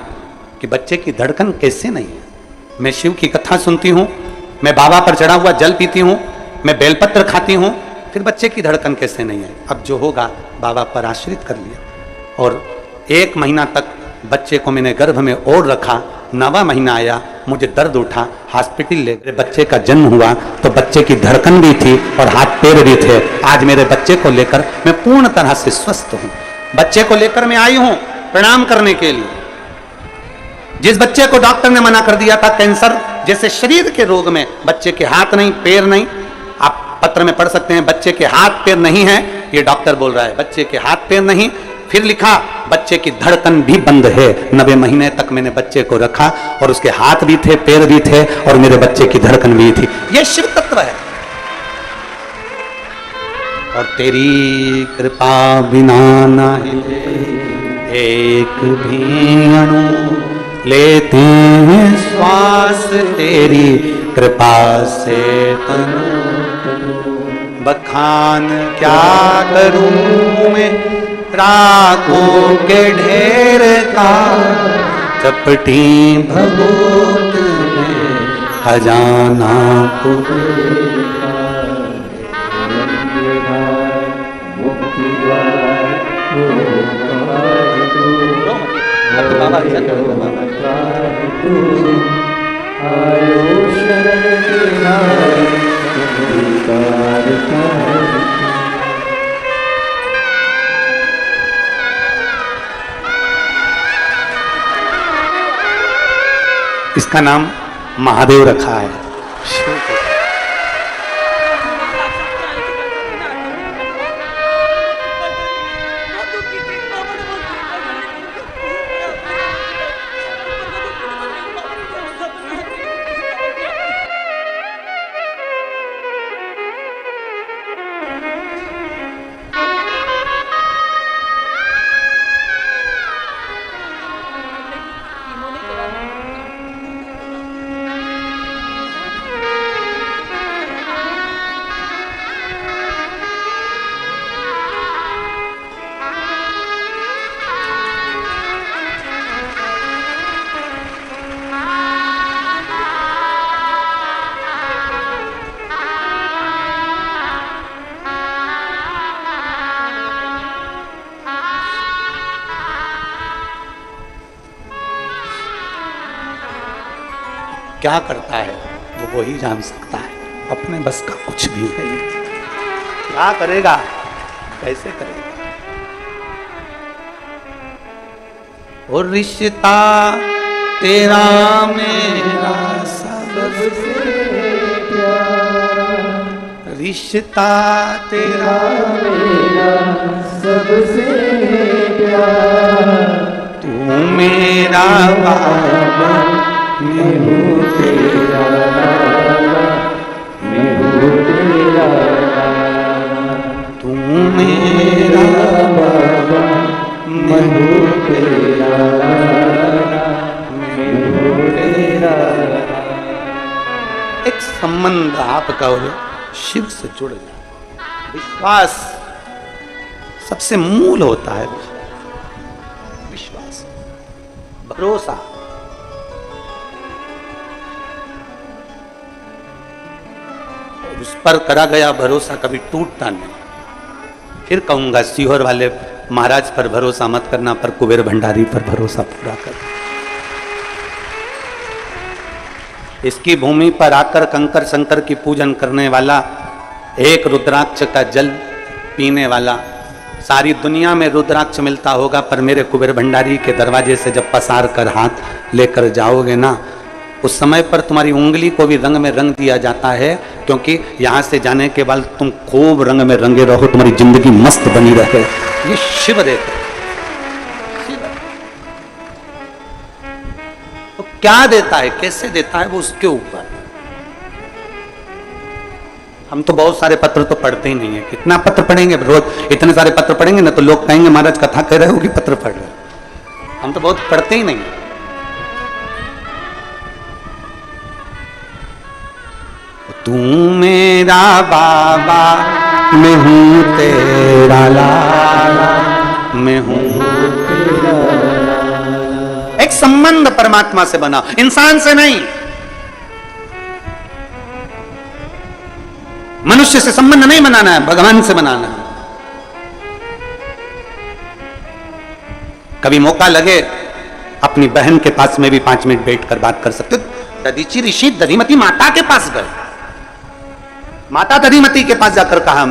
कि बच्चे की धड़कन कैसे नहीं है। मैं शिव की कथा सुनती हूं, मैं बाबा पर चढ़ा हुआ जल पीती हूं, मैं बेलपत्र खाती हूं, फिर बच्चे की धड़कन कैसे नहीं है। अब जो होगा बाबा पर आश्रित कर लिया और 1 महीना तक बच्चे को मैंने गर्भ में और रखा। 9वां महीना आया, मुझे दर्द उठा, हॉस्पिटल ले गए। बच्चे का जन्म हुआ तो बच्चे की धड़कन भी थी और हाथ पैर भी थे। आज मेरे बच्चे को लेकर मैं पूर्ण तरह से स्वस्थ हूं। बच्चे को लेकर मैं आई हूं प्रणाम करने के लिए। जिस बच्चे को डॉक्टर ने मना कर दिया था कैंसर जैसे शरीर के रोग में, बच्चे के हाथ नहीं पैर नहीं, आप पत्र में पढ़ सकते हैं बच्चे के हाथ पैर नहीं है, ये डॉक्टर बोल रहा है बच्चे के हाथ पैर नहीं। फिर लिखा बच्चे की धड़कन भी बंद है। 90 महीने तक मैंने बच्चे को रखा और उसके हाथ भी थे पैर भी थे और मेरे बच्चे की धड़कन भी थी। यह शिव तत्व है। और तेरी कृपा बिना नहीं एक भी अणु लेते हैं श्वास, तेरी कृपा से तनु बखान क्या करूं मैं राखों के ढेर का, चपटी भभूत में खजाना इसका नाम महादेव रखा है। क्या करता है वो वही जान सकता है, अपने बस का कुछ भी नहीं। क्या करेगा, कैसे करेगा। और रिश्ता तेरा मेरा सबसे प्यारा, रिश्ता तेरा मेरा सबसे प्यारा, तू मेरा बाबा मैं हूँ तेरा लाला, मैं हूँ तेरा लाला, तू मेरा बाबा मैं हूँ तेरा लाला, मैं हूँ तेरा लाला। एक संबंध आपका और शिव से जुड़ जाए। विश्वास सबसे मूल होता है, विश्वास, भरोसा। उस पर करा गया भरोसा कभी टूटता नहीं। फिर कहूंगा सीहोर वाले महाराज पर भरोसा मत करना, पर कुबेर भंडारी पर भरोसा पूरा कर। इसकी भूमि पर आकर कंकर शंकर की पूजन करने वाला, एक रुद्राक्ष का जल पीने वाला, सारी दुनिया में रुद्राक्ष मिलता होगा, पर मेरे कुबेर भंडारी के दरवाजे से जब पसार कर हाथ लेकर जाओगे ना, उस समय पर तुम्हारी उंगली को भी रंग में रंग दिया जाता है, क्योंकि यहां से जाने के बाद तुम खूब रंग में रंगे रहो, तुम्हारी जिंदगी मस्त बनी रहे। ये शिव देते। तो क्या देता है, कैसे देता है, वो उसके ऊपर। हम तो बहुत सारे पत्र तो पढ़ते ही नहीं है। कितना पत्र पढ़ेंगे रोज, इतने सारे पत्र पढ़ेंगे ना तो लोग कहेंगे महाराज कथा कह रहे हो कि पत्र पढ़ रहे हो। हम तो बहुत पढ़ते ही नहीं। तू मेरा बाबा मैं हूँ तेरा लाला, मैं हूँ तेरा लाला। एक संबंध परमात्मा से बना, इंसान से नहीं। मनुष्य से संबंध नहीं बनाना है, भगवान से बनाना है। कभी मौका लगे अपनी बहन के पास में भी 5 मिनट बैठकर बात कर सकते हो। दधीचि ऋषि दधिमती माता के पास गए, माता दधिमती के पास जाकर कहा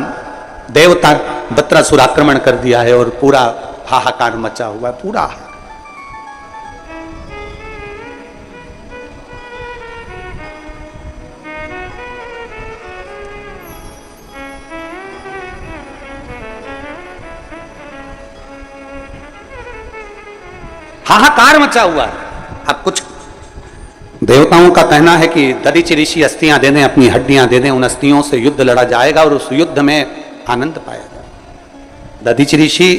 देवता बत्रासुर आक्रमण कर दिया है और पूरा हाहाकार मचा हुआ है, पूरा। हाहाकार मचा हुआ है। अब कुछ देवताओं का कहना है कि दधीचि ऋषि अस्थियां दे दें, अपनी हड्डियां दे दें, उन अस्थियों से युद्ध लड़ा जाएगा और उस युद्ध में आनंद पाया जाएगा। दधीचि ऋषि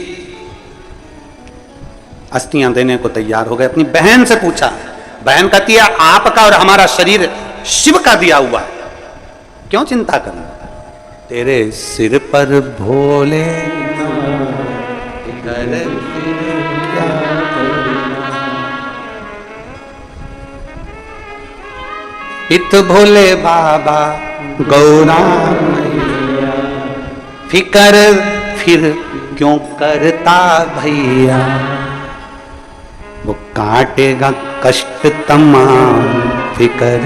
अस्थियां देने को तैयार हो गए। अपनी बहन से पूछा, बहन कहती है आपका और हमारा शरीर शिव का दिया हुआ है, क्यों चिंता करना। तेरे सिर पर भोले इत भोले बाबा गौरा मैया, फिकर फिर क्यों करता भैया, वो काटेगा कष्ट तमाम, फिकर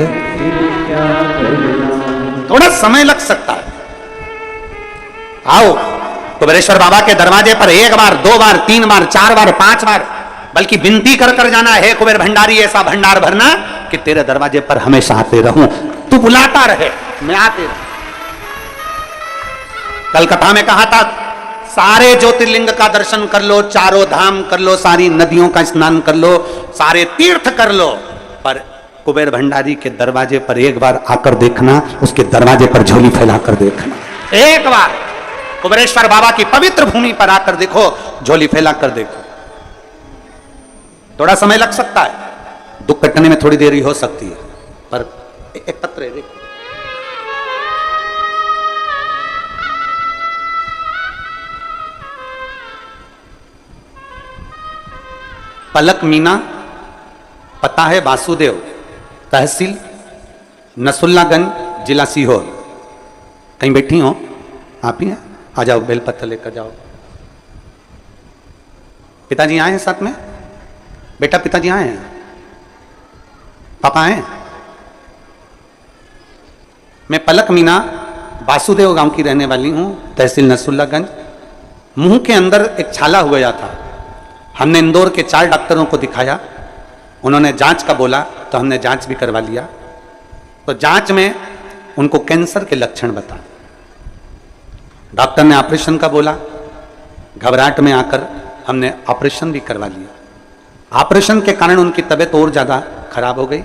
थोड़ा समय लग सकता है। आओ कुबेरेश्वर बाबा के दरवाजे पर 1 बार 2 बार 3 बार 4 बार 5 बार, बल्कि विनती कर कर जाना है कुबेर भंडारी ऐसा भंडार भरना कि तेरे दरवाजे पर हमेशा आते रहूं, तू बुलाता रहे मैं आते रहूं। कल कथा में कहा था सारे ज्योतिर्लिंग का दर्शन कर लो, चारों धाम कर लो, सारी नदियों का स्नान कर लो, सारे तीर्थ कर लो, पर कुबेर भंडारी के दरवाजे पर 1 बार आकर देखना, उसके दरवाजे पर झोली फैलाकर देखना। 1 बार कुबेरेश्वर बाबा की पवित्र भूमि पर आकर देखो, झोली फैलाकर देखो। थोड़ा समय लग सकता है, दुख कटने में थोड़ी देरी हो सकती है, पर एक पत्र है देखो। पलक मीना, पता है वासुदेव, तहसील नसुल्लागंज, जिला सीहोर। कहीं बैठी हो आप ही हैं? आ जाओ, बेलपत्र लेकर जाओ। पिताजी आए हैं साथ में? बेटा पिताजी आए हैं? पापा आए? मैं पलक मीना वासुदेव गांव की रहने वाली हूं, तहसील नसरुल्लागंज। मुंह के अंदर एक छाला हो गया था। हमने इंदौर के 4 डॉक्टरों को दिखाया, उन्होंने जांच का बोला तो हमने जांच भी करवा लिया। तो जांच में उनको कैंसर के लक्षण बता। डॉक्टर ने ऑपरेशन का बोला, घबराहट में आकर हमने ऑपरेशन भी करवा लिया। ऑपरेशन के कारण उनकी तबीयत और ज्यादा खराब हो गई।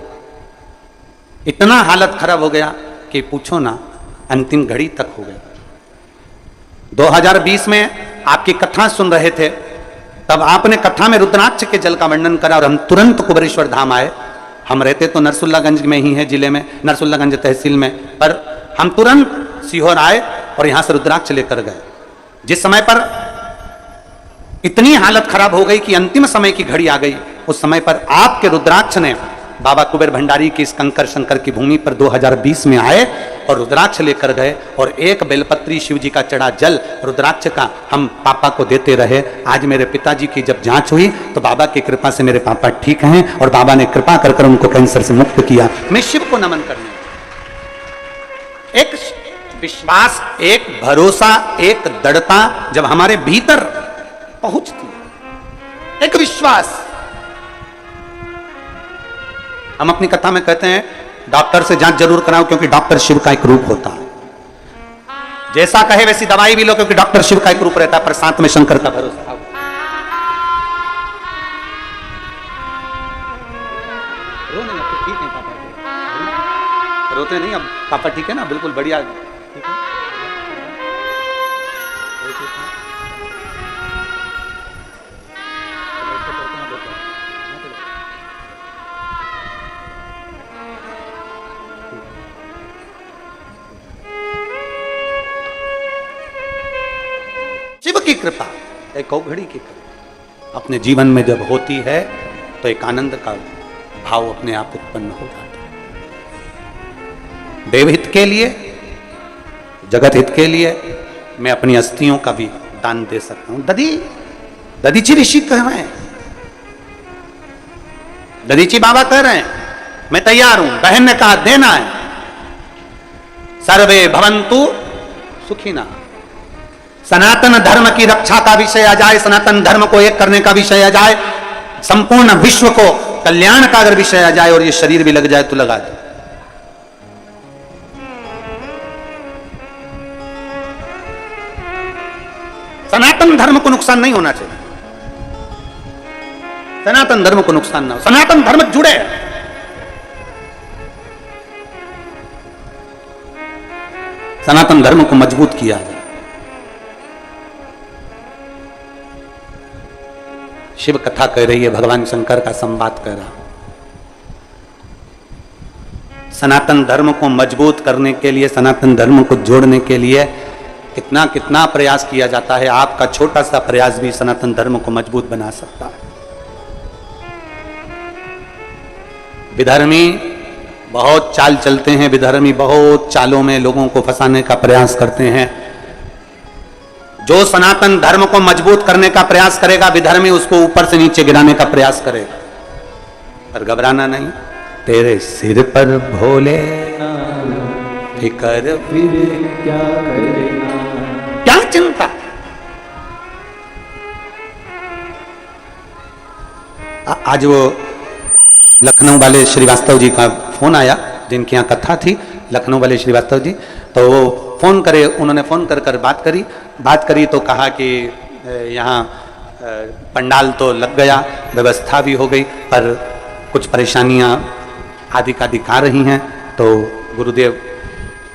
इतना हालत खराब हो गया कि पूछो ना, अंतिम घड़ी तक हो गई। 2020 में आपकी कथा सुन रहे थे, तब आपने कथा में रुद्राक्ष के जल का वर्णन करा और हम तुरंत कुबेरेश्वर धाम आए। हम रहते तो नरसुल्लागंज में ही है, जिले में नरसुल्लागंज तहसील में, पर हम तुरंत सीहोर आए और यहां से रुद्राक्ष लेकर गए। जिस समय पर इतनी हालत खराब हो गई कि अंतिम समय की घड़ी आ गई, उस समय पर आपके रुद्राक्ष ने बाबा कुबेर भंडारी की इस कंकर शंकर की भूमि पर 2020 में आए और रुद्राक्ष लेकर गए और एक बेलपत्री शिव जी का चढ़ा जल रुद्राक्ष का हम पापा को देते रहे। आज मेरे पिताजी की जब जांच हुई तो बाबा की कृपा से मेरे पापा ठीक हैं और बाबा ने कृपा कर उनको कैंसर से मुक्त किया। मैं शिव को नमन करने, एक विश्वास, एक भरोसा, एक दृढ़ता जब हमारे भीतर पहुंचती, एक विश्वास। हम अपनी कथा में कहते हैं डॉक्टर से जांच जरूर कराओ, क्योंकि डॉक्टर शिव का एक रूप होता है। जैसा कहे वैसी दवाई भी लो, क्योंकि डॉक्टर शिव का एक रूप रहता है, पर साथ में शंकर का भरोसा। ठीक है पापा, रोते नहीं अब पापा, ठीक है ना, बिल्कुल बढ़िया, ठीक है। शिव की कृपा, एक घड़ी की कृपा अपने जीवन में जब होती है तो एक आनंद का भाव अपने आप उत्पन्न हो जाता है। देवहित के लिए, जगत हित के लिए मैं अपनी अस्थियों का भी दान दे सकता हूं। दधीची ऋषि कह रहे हैं, दधीची बाबा कह रहे हैं मैं तैयार हूं। बहन ने कहा देना है। सर्वे भवन्तु सुखिना। सनातन धर्म की रक्षा का विषय आ जाए, सनातन धर्म को एक करने का विषय आ जाए, संपूर्ण विश्व को कल्याण का अगर विषय आ जाए और ये शरीर भी लग जाए तो लगा दो। सनातन धर्म को नुकसान नहीं होना चाहिए, सनातन धर्म को नुकसान ना हो, सनातन धर्म जुड़े। सनातन धर्म को मजबूत किया जाए। शिव कथा कह रही है, भगवान शंकर का संवाद कह रहा। सनातन धर्म को मजबूत करने के लिए, सनातन धर्म को जोड़ने के लिए कितना कितना प्रयास किया जाता है। आपका छोटा सा प्रयास भी सनातन धर्म को मजबूत बना सकता है। विधर्मी बहुत चाल चलते हैं, विधर्मी बहुत चालों में लोगों को फंसाने का प्रयास करते हैं। जो सनातन धर्म को मजबूत करने का प्रयास करेगा, विधर्मी उसको ऊपर से नीचे गिराने का प्रयास करेगा। पर घबराना नहीं, तेरे सिर पर भोले फिकर फिर क्या करेगा, क्या चिंता। आज वो लखनऊ वाले श्रीवास्तव जी का फोन आया, जिनकी यहाँ कथा थी, लखनऊ वाले श्रीवास्तव जी, तो वो फोन करे, उन्होंने फोन कर बात करी तो कहा कि यहाँ पंडाल तो लग गया, व्यवस्था भी हो गई, पर कुछ परेशानियाँ आदि का दिखा रही हैं। तो गुरुदेव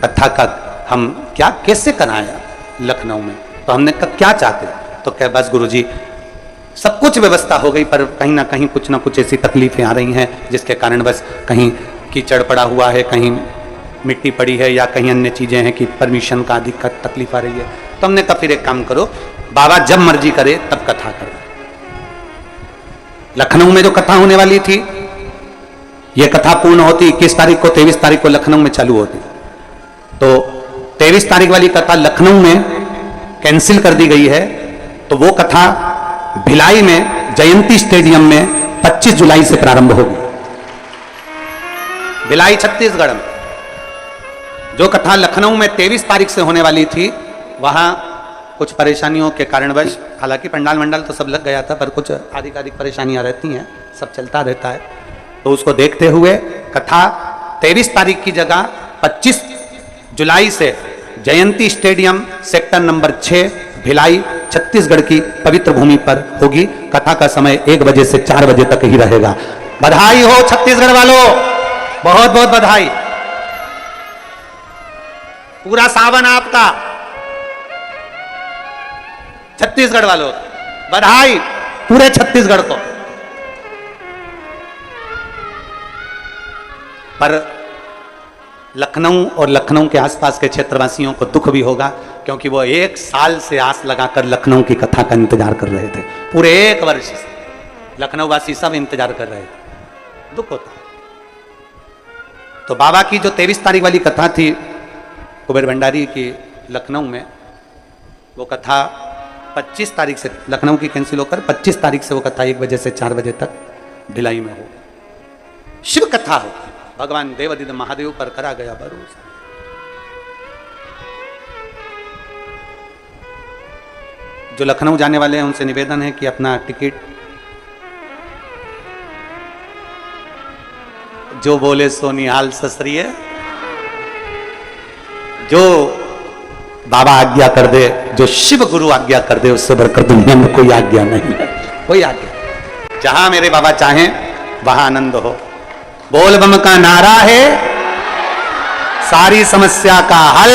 कथा का हम क्या कैसे कराया लखनऊ में, तो हमने कहा क्या चाहते, तो कह बस गुरुजी सब कुछ व्यवस्था हो गई, पर कहीं ना कहीं कुछ ना कुछ ऐसी तकलीफें आ रही हैं जिसके कारण बस कहीं कीचड़ पड़ा हुआ है, कहीं मिट्टी पड़ी है, या कहीं अन्य चीजें हैं कि परमिशन का अधिक तकलीफ आ रही है। तो हमने कहा फिर एक काम करो, बाबा जब मर्जी करे तब कथा करो। लखनऊ में जो कथा होने वाली थी, ये कथा पूर्ण होती 21 तारीख को, 23 तारीख को लखनऊ में चालू होती, तो 23 तारीख वाली कथा लखनऊ में कैंसिल कर दी गई है। तो वो कथा भिलाई में जयंती स्टेडियम में 25 जुलाई से प्रारंभ होगी, भिलाई छत्तीसगढ़ में। जो कथा लखनऊ में 23 तारीख से होने वाली थी, वहां कुछ परेशानियों के कारणवश, हालांकि पंडाल मंडल तो सब लग गया था, पर कुछ आधिकारिक परेशानियां रहती हैं, सब चलता रहता है, तो उसको देखते हुए कथा 23 तारीख की जगह 25 जुलाई से Jayanti stadium sector number 6 Bhilai Chhattisgarh की पवित्र भूमि पर होगी। कथा का समय 1 बजे से 4 बजे तक ही रहेगा। बधाई हो छत्तीसगढ़ वालों, बहुत बहुत बधाई। पूरा सावन आपका, छत्तीसगढ़ वालों बधाई, पूरे छत्तीसगढ़ को। पर लखनऊ और लखनऊ के आसपास के क्षेत्रवासियों को दुख भी होगा, क्योंकि वो 1 साल से आस लगाकर लखनऊ की कथा का इंतजार कर रहे थे। पूरे 1 वर्ष से लखनऊ वासी सब इंतजार कर रहे थे, दुख होता है। तो बाबा की जो 23 तारीख वाली कथा थी कुबेर भंडारी की लखनऊ में, वो कथा 25 तारीख से लखनऊ की कैंसिल होकर 25 तारीख से वो कथा 1 बजे से 4 बजे तक भिलाई में हो, शिव कथा हो। भगवान देवादिदेव महादेव पर करा गया भरोसा। जो लखनऊ जाने वाले हैं उनसे निवेदन है कि अपना टिकट, जो बोले सो निहाल ससरिए, जो बाबा आज्ञा कर दे, जो शिव गुरु आज्ञा कर दे, उससे बढ़कर दुनिया में कोई आज्ञा नहीं है, कोई आज्ञा। जहां मेरे बाबा चाहें वहां आनंद हो। बोल बम का नारा है सारी समस्या का हल।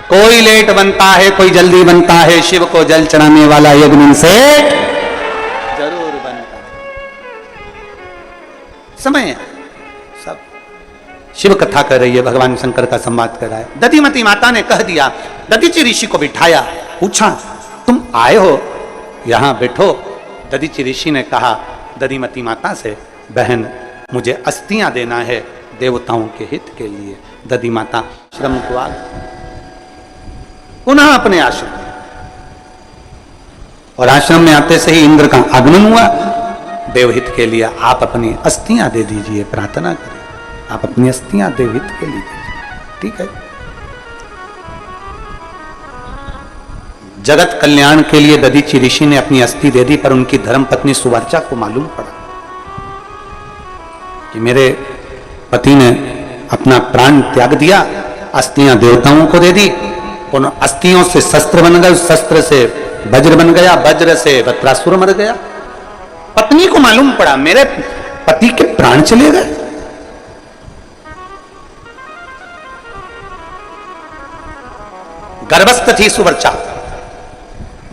कोई लेट बनता है, कोई जल्दी बनता है, शिव को जल चढ़ाने वाला यज्ञ से जरूर बनता है। समय है, सब शिव कथा कर रही है, भगवान शंकर का संवाद कर रहा है। दधिमती माता ने कह दिया, दधीची ऋषि को बिठाया, पूछा तुम आए हो, यहां बैठो। दधीची ऋषि ने कहा दधिमती माता से, बहन मुझे अस्थियां देना है देवताओं के हित के लिए। दधी माता आश्रम को आ पुनः अपने आश्रम, और आश्रम में आते से ही इंद्र का आगमन हुआ। देवहित के लिए आप अपनी अस्थियां दे दीजिए, प्रार्थना करिए, आप अपनी अस्थियां देवहित के लिए दीजिए, ठीक है। जगत कल्याण के लिए दधीची ऋषि ने अपनी अस्थि दे दी, पर उनकी धर्मपत्नी सुवर्चा को मालूम पड़ा कि मेरे पति ने अपना प्राण त्याग दिया, अस्थियां देवताओं को दे दी, उन अस्थियों से शस्त्र बन गए, उस शस्त्र से वज्र बन गया, वज्र से वत्रासुर मर गया। पत्नी को मालूम पड़ा मेरे पति के प्राण चले गए। गर्भस्थ थी सुवर्चा,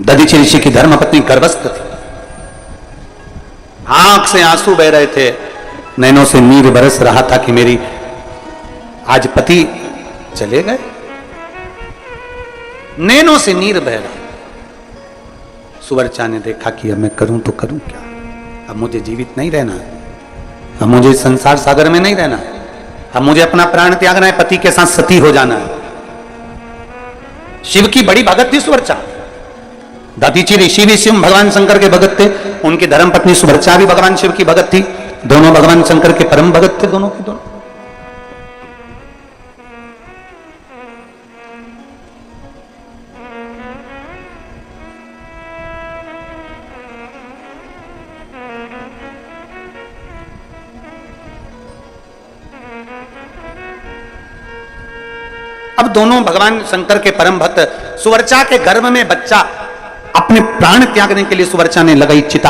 दधीची ऋषि की धर्मपत्नी गर्भस्थ थी। आंख से आंसू बह रहे थे, नैनों से नीर बरस रहा था कि मेरी आज पति चले गए। नैनों से नीर बह रहा। सुवर्चा ने देखा कि अब मैं करूं तो करूं क्या, अब मुझे जीवित नहीं रहना है, अब मुझे संसार सागर में नहीं रहना है, अब मुझे अपना प्राण त्यागना है, पति के साथ सती हो जाना है। शिव की बड़ी भगत थी सुवर्चा। दधीची ऋषि भी शिव भगवान शंकर के भगत थे, उनकी धर्मपत्नी सुवर्चा भी भगवान शिव की भगत थी, दोनों भगवान शंकर के परम भगत थे, दोनों के दोनों। अब दोनों भगवान शंकर के परम भक्त। सुवर्चा के गर्भ में बच्चा, अपने प्राण त्यागने के लिए सुवर्चा ने लगाई चिता,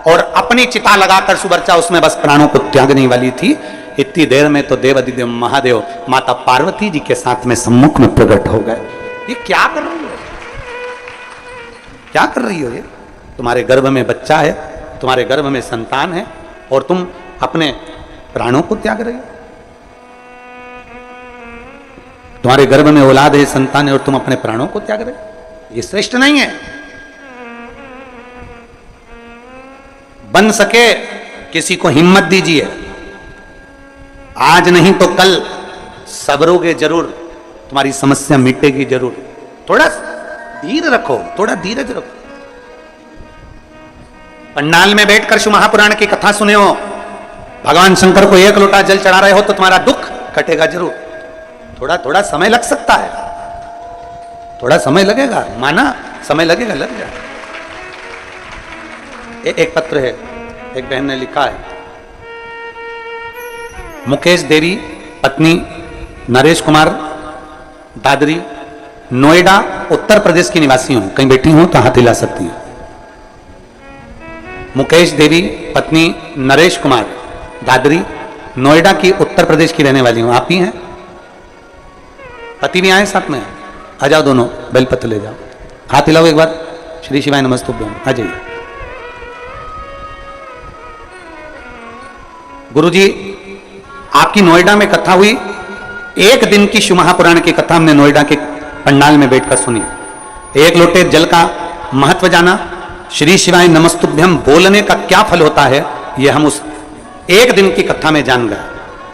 और अपनी चिता लगाकर सुवर्चा उसमें बस प्राणों को त्यागने वाली थी। इतनी देर में तो देवादिदेव महादेव माता पार्वती जी के साथ में सम्मुख में प्रकट हो गए। ये क्या कर रही हो, क्या कर रही हो? ये तुम्हारे गर्भ में बच्चा है, तुम्हारे गर्भ में संतान है, और तुम अपने प्राणों को त्याग रही हो। तुम्हारे गर्भ में औलाद है, संतान है, और तुम अपने प्राणों को त्याग रहे हो। ये श्रेष्ठ नहीं है। बन सके किसी को हिम्मत दीजिए, आज नहीं तो कल सबरोगे जरूर, तुम्हारी समस्या मिटेगी जरूर। थोड़ा धीर रखो, थोड़ा धीरज रखो। पंडाल में बैठकर शिव महापुराण की कथा सुने हो, भगवान शंकर को 1 लोटा जल चढ़ा रहे हो तो तुम्हारा दुख कटेगा जरूर। थोड़ा थोड़ा समय लग सकता है, थोड़ा समय लगेगा, माना समय लगेगा, लग जाए। एक पत्र है, एक बहन ने लिखा है, मुकेश देवी पत्नी नरेश कुमार दादरी, नोएडा उत्तर प्रदेश की निवासी हूं, कहीं बैठी हूं तो हाथ हिला सकती हूं। मुकेश देवी पत्नी नरेश कुमार दादरी, नोएडा की उत्तर प्रदेश की रहने वाली हूं। आप ही हैं? पति भी आए साथ में? आ जाओ दोनों, बेलपत्र ले जाओ, हाथ हिलाओ एक बार। श्री शिवाय नमस्तुभ्यम, आ जाइए। गुरुजी, आपकी नोएडा में कथा हुई, एक दिन की शिव महापुराण की कथा हमने नोएडा के पंडाल में बैठकर सुनी। एक लोटे जल का महत्व जाना, श्री शिवाय नमस्तुभ्यम बोलने का क्या फल होता है, यह हम उस एक दिन की कथा में जान गए।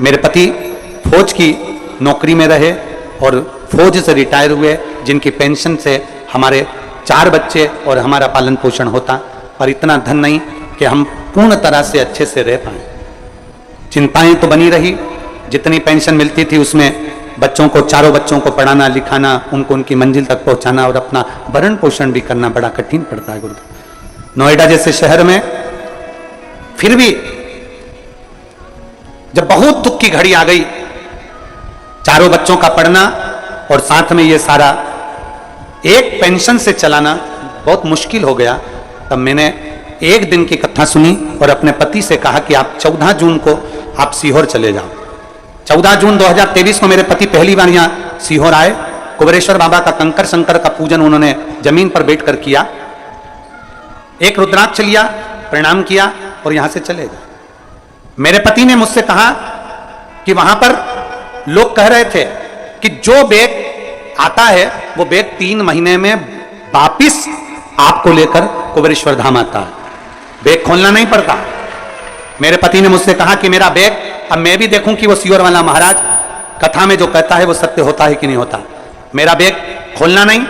मेरे पति फौज की नौकरी में रहे और फौज से रिटायर हुए, जिनकी पेंशन से हमारे 4 बच्चे और हमारा पालन पोषण होता, पर इतना धन नहीं कि हम पूर्ण तरह से अच्छे से रह पाए। चिंताएं तो बनी रही, जितनी पेंशन मिलती थी उसमें बच्चों को, 4 बच्चों को पढ़ाना लिखाना, उनको उनकी मंजिल तक पहुंचाना और अपना भरण पोषण भी करना बड़ा कठिन पड़ता है गुरुदेव। नोएडा जैसे शहर में फिर भी जब बहुत दुख की घड़ी आ गई, 4 बच्चों का पढ़ना और साथ में ये सारा एक पेंशन से चलाना बहुत मुश्किल हो गया, तब मैंने एक दिन की कथा सुनी और अपने पति से कहा कि आप 14 जून को आप सीहोर चले जाओ। 14 जून 2023 को मेरे पति पहली बार यहाँ सीहोर आए। कुबेरेश्वर बाबा का कंकर शंकर का पूजन उन्होंने जमीन पर बैठकर किया, एक रुद्राक्ष लिया, प्रणाम किया और यहां से चले गए। मेरे पति ने मुझसे कहा कि वहां पर लोग कह रहे थे कि जो बैग आता है वो बैग 3 महीने में वापिस आपको लेकर कुबेरेश्वर धाम आता है, बैग खोलना नहीं पड़ता। मेरे पति ने मुझसे कहा कि मेरा बैग, अब मैं भी देखूं कि वो सीहोर वाला महाराज कथा में जो कहता है वो सत्य होता है कि नहीं होता। मेरा बैग खोलना नहीं,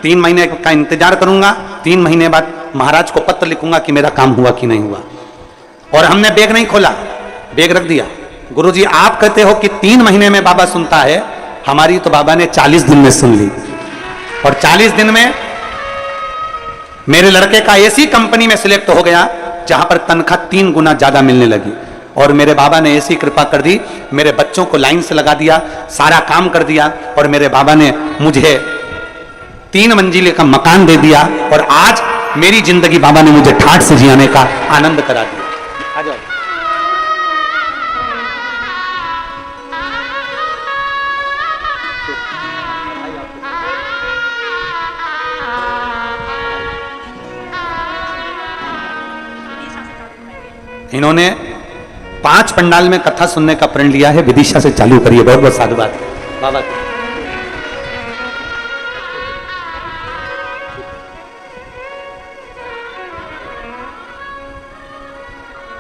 3 महीने का इंतजार करूंगा, 3 महीने बाद महाराज को पत्र लिखूंगा कि मेरा काम हुआ कि नहीं हुआ। और हमने बैग नहीं खोला, बैग रख दिया। गुरुजी, आप कहते हो कि 3 महीने में बाबा सुनता है, हमारी तो बाबा ने 40 दिन में सुन ली। और 40 दिन में मेरे लड़के का ऐसी कंपनी में सिलेक्ट हो गया जहां पर तनख्वाह 3 गुना ज्यादा मिलने लगी। और मेरे बाबा ने ऐसी कृपा कर दी, मेरे बच्चों को लाइन से लगा दिया, सारा काम कर दिया और मेरे बाबा ने मुझे 3 मंजिले का मकान दे दिया। और आज मेरी जिंदगी बाबा ने मुझे ठाठ से जियाने का आनंद करा दिया। आ जाओ। इन्होंने 5 पंडाल में कथा सुनने का प्रण लिया है, विदिशा से चालू करिए। बहुत बहुत साधुवाद बाबा।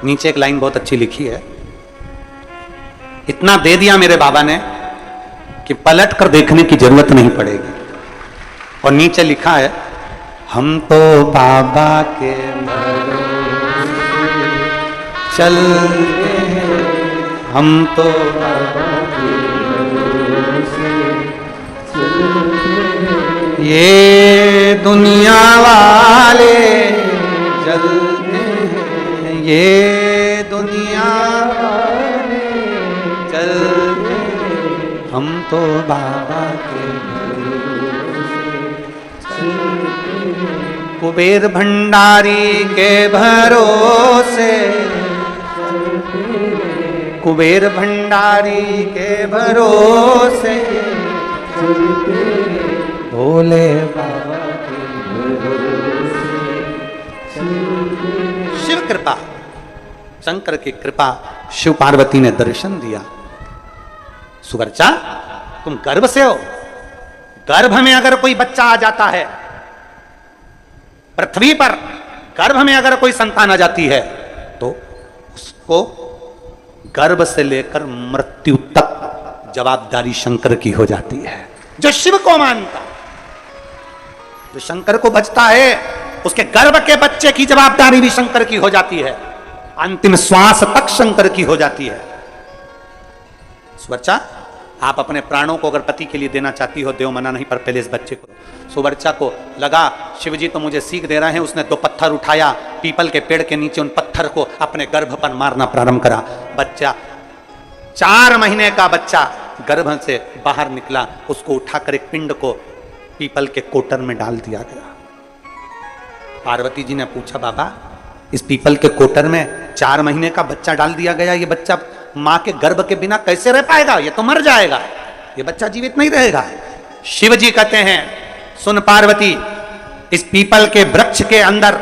नीचे एक लाइन बहुत अच्छी लिखी है, इतना दे दिया मेरे बाबा ने कि पलट कर देखने की जरूरत नहीं पड़ेगी। और नीचे लिखा है, हम तो बाबा के चलते हैं, हम तो बाबा के भरोसे चलते हैं, ये दुनिया वाले चलते हैं, ये दुनिया वाले चलते हैं, हम तो बाबा के भरोसे चलते हैं, कुबेर भंडारी के भरोसे, कुबेर भंडारी के भरोसे, भोले बाबा के भरोसे। शिव कृपा, शंकर की कृपा, शिव पार्वती ने दर्शन दिया। सुवर्चा, तुम गर्भ से हो, गर्भ में अगर कोई बच्चा आ जाता है, पृथ्वी पर गर्भ में अगर कोई संतान आ जाती है तो उसको गर्भ से लेकर मृत्यु तक जवाबदारी शंकर की हो जाती है। जो शिव को मानता, जो शंकर को बचता है, उसके गर्भ के बच्चे की जवाबदारी भी शंकर की हो जाती है, अंतिम श्वास तक शंकर की हो जाती है। बच्चा, आप अपने प्राणों को अगर पति के लिए देना चाहती हो, देव मना नहीं, पर पहले इस बच्चे को। सुवर्चा को लगा शिवजी तो मुझे सीख दे रहे हैं, उसने 2 पत्थर उठाया, पीपल के पेड़ के नीचे उन पत्थर को अपने गर्भ पर मारना प्रारंभ करा। बच्चा 4 महीने का बच्चा गर्भ से बाहर निकला, उसको उठाकर एक पिंड को पीपल के कोटर में डाल दिया गया। पार्वती जी ने पूछा, बाबा इस पीपल के कोटर में 4 महीने का बच्चा डाल दिया गया, ये बच्चा मां के गर्भ के बिना कैसे रह पाएगा, ये तो मर जाएगा, ये बच्चा जीवित नहीं रहेगा। शिव जी कहते हैं, सुन पार्वती, इस पीपल के वृक्ष के अंदर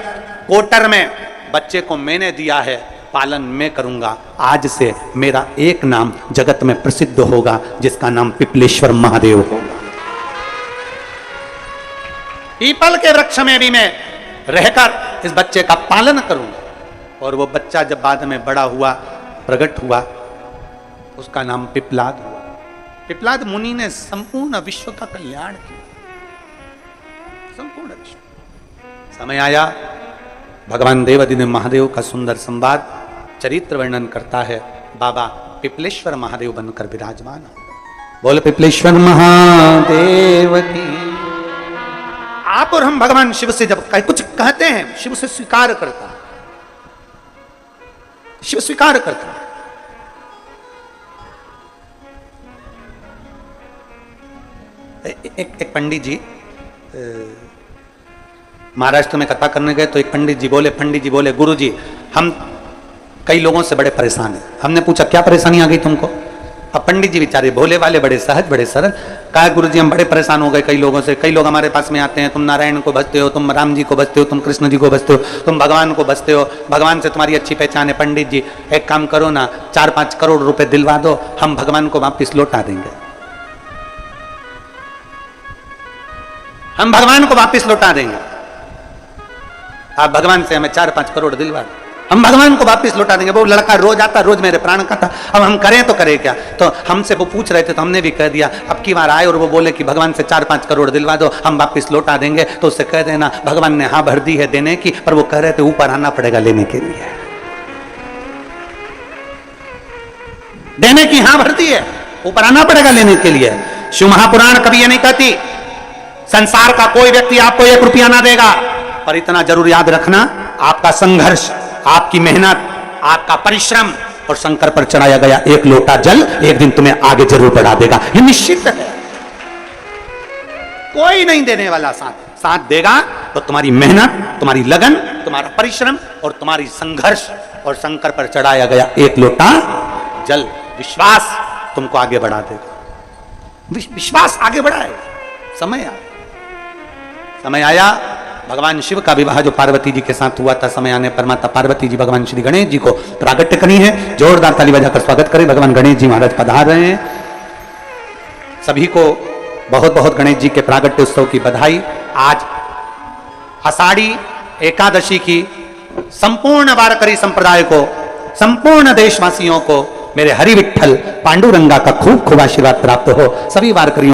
कोटर में बच्चे को मैंने दिया है, पालन मैं करूंगा। आज से मेरा एक नाम जगत में प्रसिद्ध होगा, जिसका नाम पिपलेश्वर महादेव होगा। पीपल के वृक्ष में भी मैं रहकर इस बच्चे का पालन करूंगा। और वो बच्चा जब बाद में बड़ा हुआ, प्रकट हुआ, उसका नाम पिपलाद हुआ। पिपलाद मुनि ने संपूर्ण विश्व का कल्याण किया, संपूर्ण विश्व। समय आया, भगवान देवादिदेव महादेव का सुंदर संवाद चरित्र वर्णन करता है। बाबा पिपलेश्वर महादेव बनकर विराजमान हो। बोल पिपलेश्वर महादेव की। आप और हम भगवान शिव से जब कुछ कहते हैं, शिव से स्वीकार करता है, शिव स्वीकार करता है। एक पंडित जी महाराष्ट्र में कथा करने गए, तो एक पंडित जी बोले, गुरु जी हम कई लोगों से बड़े परेशान हैं। हमने पूछा क्या परेशानी आ गई तुमको? अब पंडित जी बेचारे भोले वाले, बड़े सहज, बड़े सरल, कहा गुरु जी हम बड़े परेशान हो गए कई लोगों से। कई लोग हमारे पास में आते हैं, तुम नारायण को भजते हो, तुम राम जी को भजते हो, तुम कृष्ण जी को भजते हो, तुम भगवान को भजते हो, भगवान से तुम्हारी अच्छी पहचान है। पंडित जी एक काम करो ना, 4-5 करोड़ रुपए दिलवा दो, हम भगवान को वापिस लौटा देंगे, हम भगवान को वापिस लौटा देंगे। आप भगवान से हमें 4-5 करोड़ दिलवा दो, हम भगवान को वापिस लौटा देंगे। वो लड़का रोज आता, रोज मेरे प्राण का था, अब हम करें तो करें क्या? तो हमसे वो पूछ रहे थे, तो हमने भी कह दिया। अब की बार आए और वो बोले कि भगवान से 4-5 करोड़ दिलवा दो, हम वापिस लौटा देंगे, तो उससे कह देना भगवान ने हाँ भर दी है देने की, पर वो कह रहे थे ऊपर आना पड़ेगा लेने के लिए। देने की हाँ भर दी है, ऊपर आना पड़ेगा लेने के लिए। शिव महापुराण कभी ये नहीं कहती संसार का कोई व्यक्ति आपको 1 रुपया ना देगा, पर इतना जरूर याद रखना, आपका संघर्ष, आपकी मेहनत, आपका परिश्रम और शंकर पर चढ़ाया गया 1 लोटा जल एक दिन तुम्हें आगे जरूर बढ़ा देगा, ये निश्चित है। कोई नहीं देने वाला साथ देगा तो तुम्हारी मेहनत, तुम्हारी लगन, तुम्हारा परिश्रम और तुम्हारी संघर्ष और शंकर पर चढ़ाया गया 1 लोटा जल, विश्वास तुमको आगे बढ़ा देगा। विश्वास आगे बढ़ाएगा। समय आया, भगवान शिव का विवाह जो पार्वती जी के साथ हुआ था, समय आने पर माता पार्वती जी भगवान श्री गणेश जी को प्रागट्य करी है। जोरदार ताली बजाकर स्वागत करें, भगवान गणेश जी महाराज पधार रहे हैं। सभी को बहुत बहुत गणेश जी के प्रागट्य उत्सव की बधाई। आज आषाढ़ी एकादशी की संपूर्ण वारकरी संप्रदाय को, संपूर्ण देशवासियों को मेरे हरि विठ्ठल पांडुरंगा का खूब खूब आशीर्वाद प्राप्त हो। सभी वारकरियों